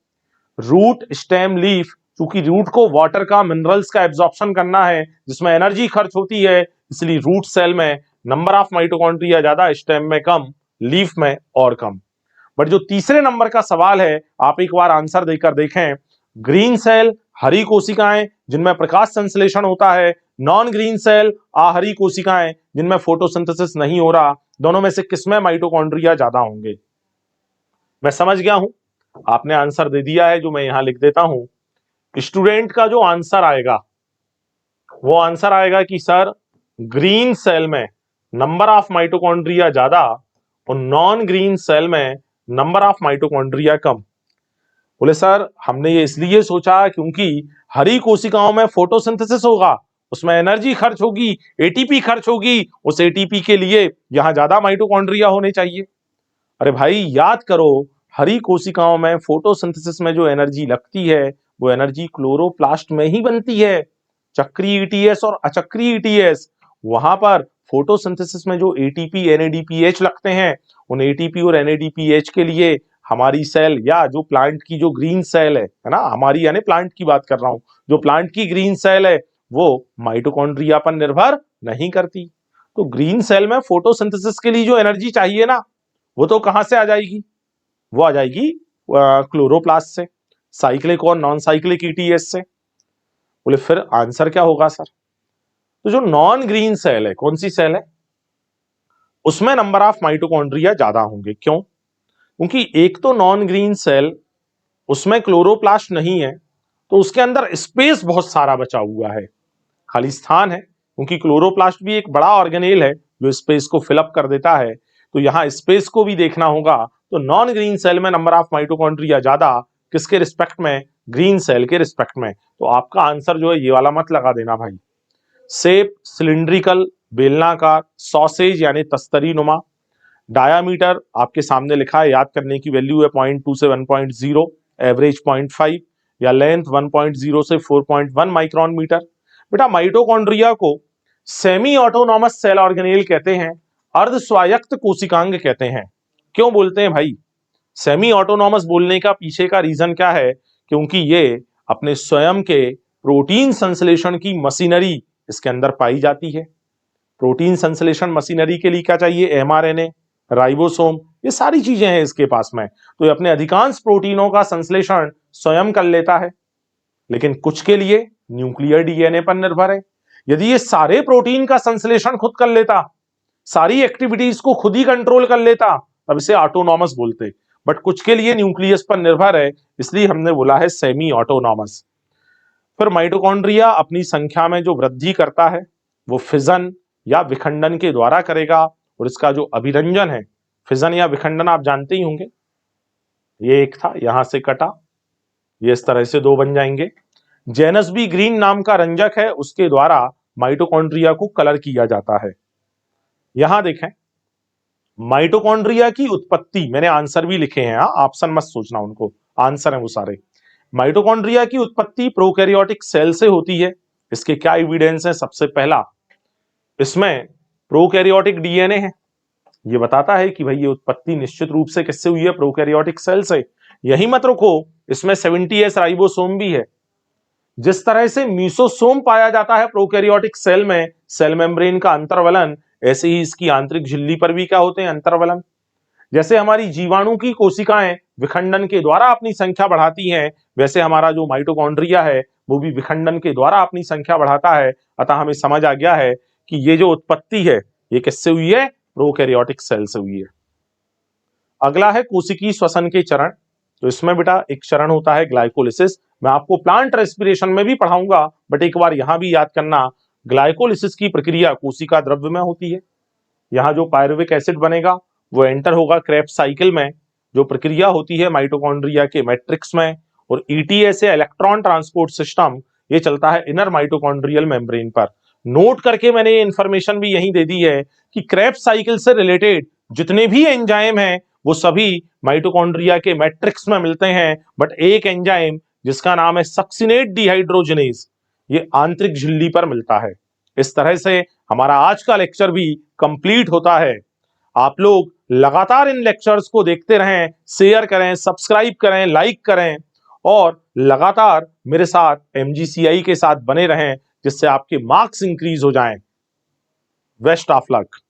रूट, स्टेम, लीफ, चूंकि रूट को वाटर का, मिनरल्स का एब्जॉर्प्शन करना है, जिसमें एनर्जी खर्च होती है, इसलिए रूट सेल में नंबर ऑफ माइटोकॉन्ड्रिया ज्यादा, स्टेम में कम, लीफ में और कम। बट जो तीसरे नंबर का सवाल है, आप एक बार आंसर देकर देखें। ग्रीन सेल, हरी कोशिकाएं जिनमें प्रकाश संश्लेषण होता है, नॉन ग्रीन सेल, आहरी कोशिकाएं जिनमें फोटोसिंथेसिस नहीं हो रहा, दोनों में से किसमें माइटोकॉन्ड्रिया ज्यादा होंगे? मैं समझ गया हूं, आपने आंसर दे दिया है, जो मैं यहां लिख देता हूं। स्टूडेंट का जो आंसर आएगा वो आंसर आएगा कि सर ग्रीन सेल में नंबर ऑफ माइटोकॉन्ड्रिया ज्यादा और नॉन ग्रीन सेल में नंबर ऑफ माइटोकॉन्ड्रिया कम। बोले सर हमने ये इसलिए सोचा क्योंकि हरी कोशिकाओं में फोटोसिंथेसिस होगा, उसमें एनर्जी खर्च होगी, एटीपी खर्च होगी, उस एटीपी के लिए यहां ज्यादा माइटोकॉन्ड्रिया होने चाहिए। अरे भाई याद करो, हरी कोशिकाओं में फोटोसिंथेसिस में जो एनर्जी लगती है, वो एनर्जी क्लोरोप्लास्ट में ही बनती है। चक्रीय ईटीएस और अचक्रीय ईटीएस, वहां पर फोटोसिंथेसिस में जो एटीपी, एनएडीपीएच लगते हैं, उन एटीपी और एनएडीपीएच के लिए हमारी सेल, या जो प्लांट की जो ग्रीन सेल है ना, हमारी यानी प्लांट की बात कर रहा हूं, जो प्लांट की ग्रीन सेल है वो माइटोकॉन्ड्रिया पर निर्भर नहीं करती। तो ग्रीन सेल में फोटोसिंथेसिस के लिए जो एनर्जी चाहिए ना, वो तो कहां से आ जाएगी? वो आ जाएगी क्लोरोप्लास्ट से, साइक्लिक और नॉन साइक्लिक ईटीएस से। बोले फिर आंसर क्या होगा सर? तो जो नॉन ग्रीन सेल है, कौन सी सेल है, उसमें नंबर ऑफ माइटोकॉन्ड्रिया ज्यादा होंगे। क्यों? क्योंकि एक तो नॉन ग्रीन सेल, उसमें क्लोरोप्लास्ट नहीं है, तो उसके अंदर स्पेस बहुत सारा बचा हुआ है, खाली स्थान है, क्योंकि क्लोरोप्लास्ट भी एक बड़ा ऑर्गेनेल है जो स्पेस को फिलअप कर देता है। तो यहां स्पेस को भी देखना होगा। तो नॉन ग्रीन सेल में नंबर ऑफ माइटोकॉन्ड्रिया ज्यादा, किसके रिस्पेक्ट में? ग्रीन सेल के रिस्पेक्ट में। तो आपका आंसर जो है ये वाला मत लगा देना भाई। शेप सिलिंड्रिकल, बेलनाकार, सॉसेज यानी तस्तरी नुमा। डायामीटर आपके सामने लिखा है, याद करने की वैल्यू है 0.2 से 1.0, एवरेज 0.5, या लेंथ 1.0 से 4.1 माइक्रोन मीटर। बेटा माइटोकॉन्ड्रिया को सेमी ऑटोनॉमस सेल ऑर्गेनेल कहते हैं, अर्ध स्वायत्त कोशिकांग कहते हैं। क्यों बोलते हैं भाई सेमी ऑटोनॉमस? बोलने का पीछे का रीजन क्या है? क्योंकि ये अपने स्वयं के प्रोटीन संश्लेषण की मशीनरी इसके अंदर पाई जाती है। प्रोटीन संश्लेषण मशीनरी के लिए क्या चाहिए? एमआरएनए, राइबोसोम, ये सारी चीजें हैं इसके पास में। तो ये अपने अधिकांश प्रोटीनों का संश्लेषण स्वयं कर लेता है, लेकिन कुछ के लिए न्यूक्लियर डीएनए पर निर्भर है। यदि ये सारे प्रोटीन का संश्लेषण खुद कर लेता, सारी एक्टिविटीज को खुद ही कंट्रोल कर लेता, तब इसे ऑटोनॉमस बोलते। बट कुछ के लिए न्यूक्लियस पर निर्भर है, इसलिए हमने बोला है सेमी ऑटोनॉमस। फिर माइटोकॉन्ड्रिया अपनी संख्या में जो वृद्धि करता है वो फिजन या विखंडन के द्वारा करेगा, और इसका जो अभिरंजन है, फिजन या विखंडन आप जानते ही होंगे। ये एक था, यहां से कटा, ये इस तरह से दो बन जाएंगे। जेनस बी ग्रीन नाम का रंजक है, उसके द्वारा माइटोकॉन्ड्रिया को कलर किया जाता है। यहां देखें, माइटोकॉन्ड्रिया की उत्पत्ति, मैंने आंसर भी लिखे हैं, ऑप्शन मत सोचना उनको, आंसर है वो सारे। माइटोकॉन्ड्रिया की उत्पत्ति प्रोकैरियोटिक सेल से होती है। इसके क्या एविडेंस है? सबसे पहला, इसमें प्रोकैरियोटिक डीएनए है, ये बताता है कि भाई ये उत्पत्ति निश्चित रूप से किससे हुई है? प्रोकैरियोटिक सेल से। यही मत रुको, इसमें 70S राइबोसोम भी है। जिस तरह से मीसोसोम पाया जाता है प्रोकैरियोटिक सेल में, सेल मेम्ब्रेन का अंतर्वलन, ऐसे ही इसकी आंतरिक झिल्ली पर भी क्या होते हैं? अंतर्वलन। जैसे हमारी जीवाणु की कोशिकाएं विखंडन के द्वारा अपनी संख्या बढ़ाती हैं, वैसे हमारा जो माइटोकॉन्ड्रिया है वो भी विखंडन के द्वारा अपनी संख्या बढ़ाता है। अतः हमें समझ आ गया है कि ये जो उत्पत्ति है ये किससे हुई है? प्रोकैरियोटिक सेल से हुई है। अगला है कोशिकीय श्वसन के चरण। तो इसमें बेटा एक चरण होता है ग्लाइकोलिसिस। मैं आपको प्लांट रेस्पिरेशन में भी पढ़ाऊंगा, बट एक बार यहां भी याद करना, ग्लाइकोलिसिस की प्रक्रिया कोशिका द्रव्य में होती है। यहाँ जो पायरुविक एसिड बनेगा वो एंटर होगा क्रेब्स साइकिल में, जो प्रक्रिया होती है माइटोकॉन्ड्रिया के मैट्रिक्स में, और ईटीएस या इलेक्ट्रॉन ट्रांसपोर्ट सिस्टम ये चलता है इनर माइटोकॉन्ड्रियल मेम्ब्रेन पर। नोट करके मैंने ये इंफॉर्मेशन भी यहीं दे दी है कि क्रेब्स साइकिल से रिलेटेड जितने भी एंजाइम हैं वो सभी माइटोकॉन्ड्रिया के मैट्रिक्स में मिलते हैं, बट एक एंजाइम जिसका नाम है सक्सिनेट डिहाइड्रोजनेज ये आंतरिक झिल्ली पर मिलता है। इस तरह से हमारा आज का लेक्चर भी कंप्लीट होता है। आप लोग लगातार इन लेक्चर्स को देखते रहें, शेयर करें, सब्सक्राइब करें, लाइक करें और लगातार मेरे साथ एमजीसीआई के साथ बने रहें, जिससे आपके मार्क्स इंक्रीज हो जाएं। Best of luck.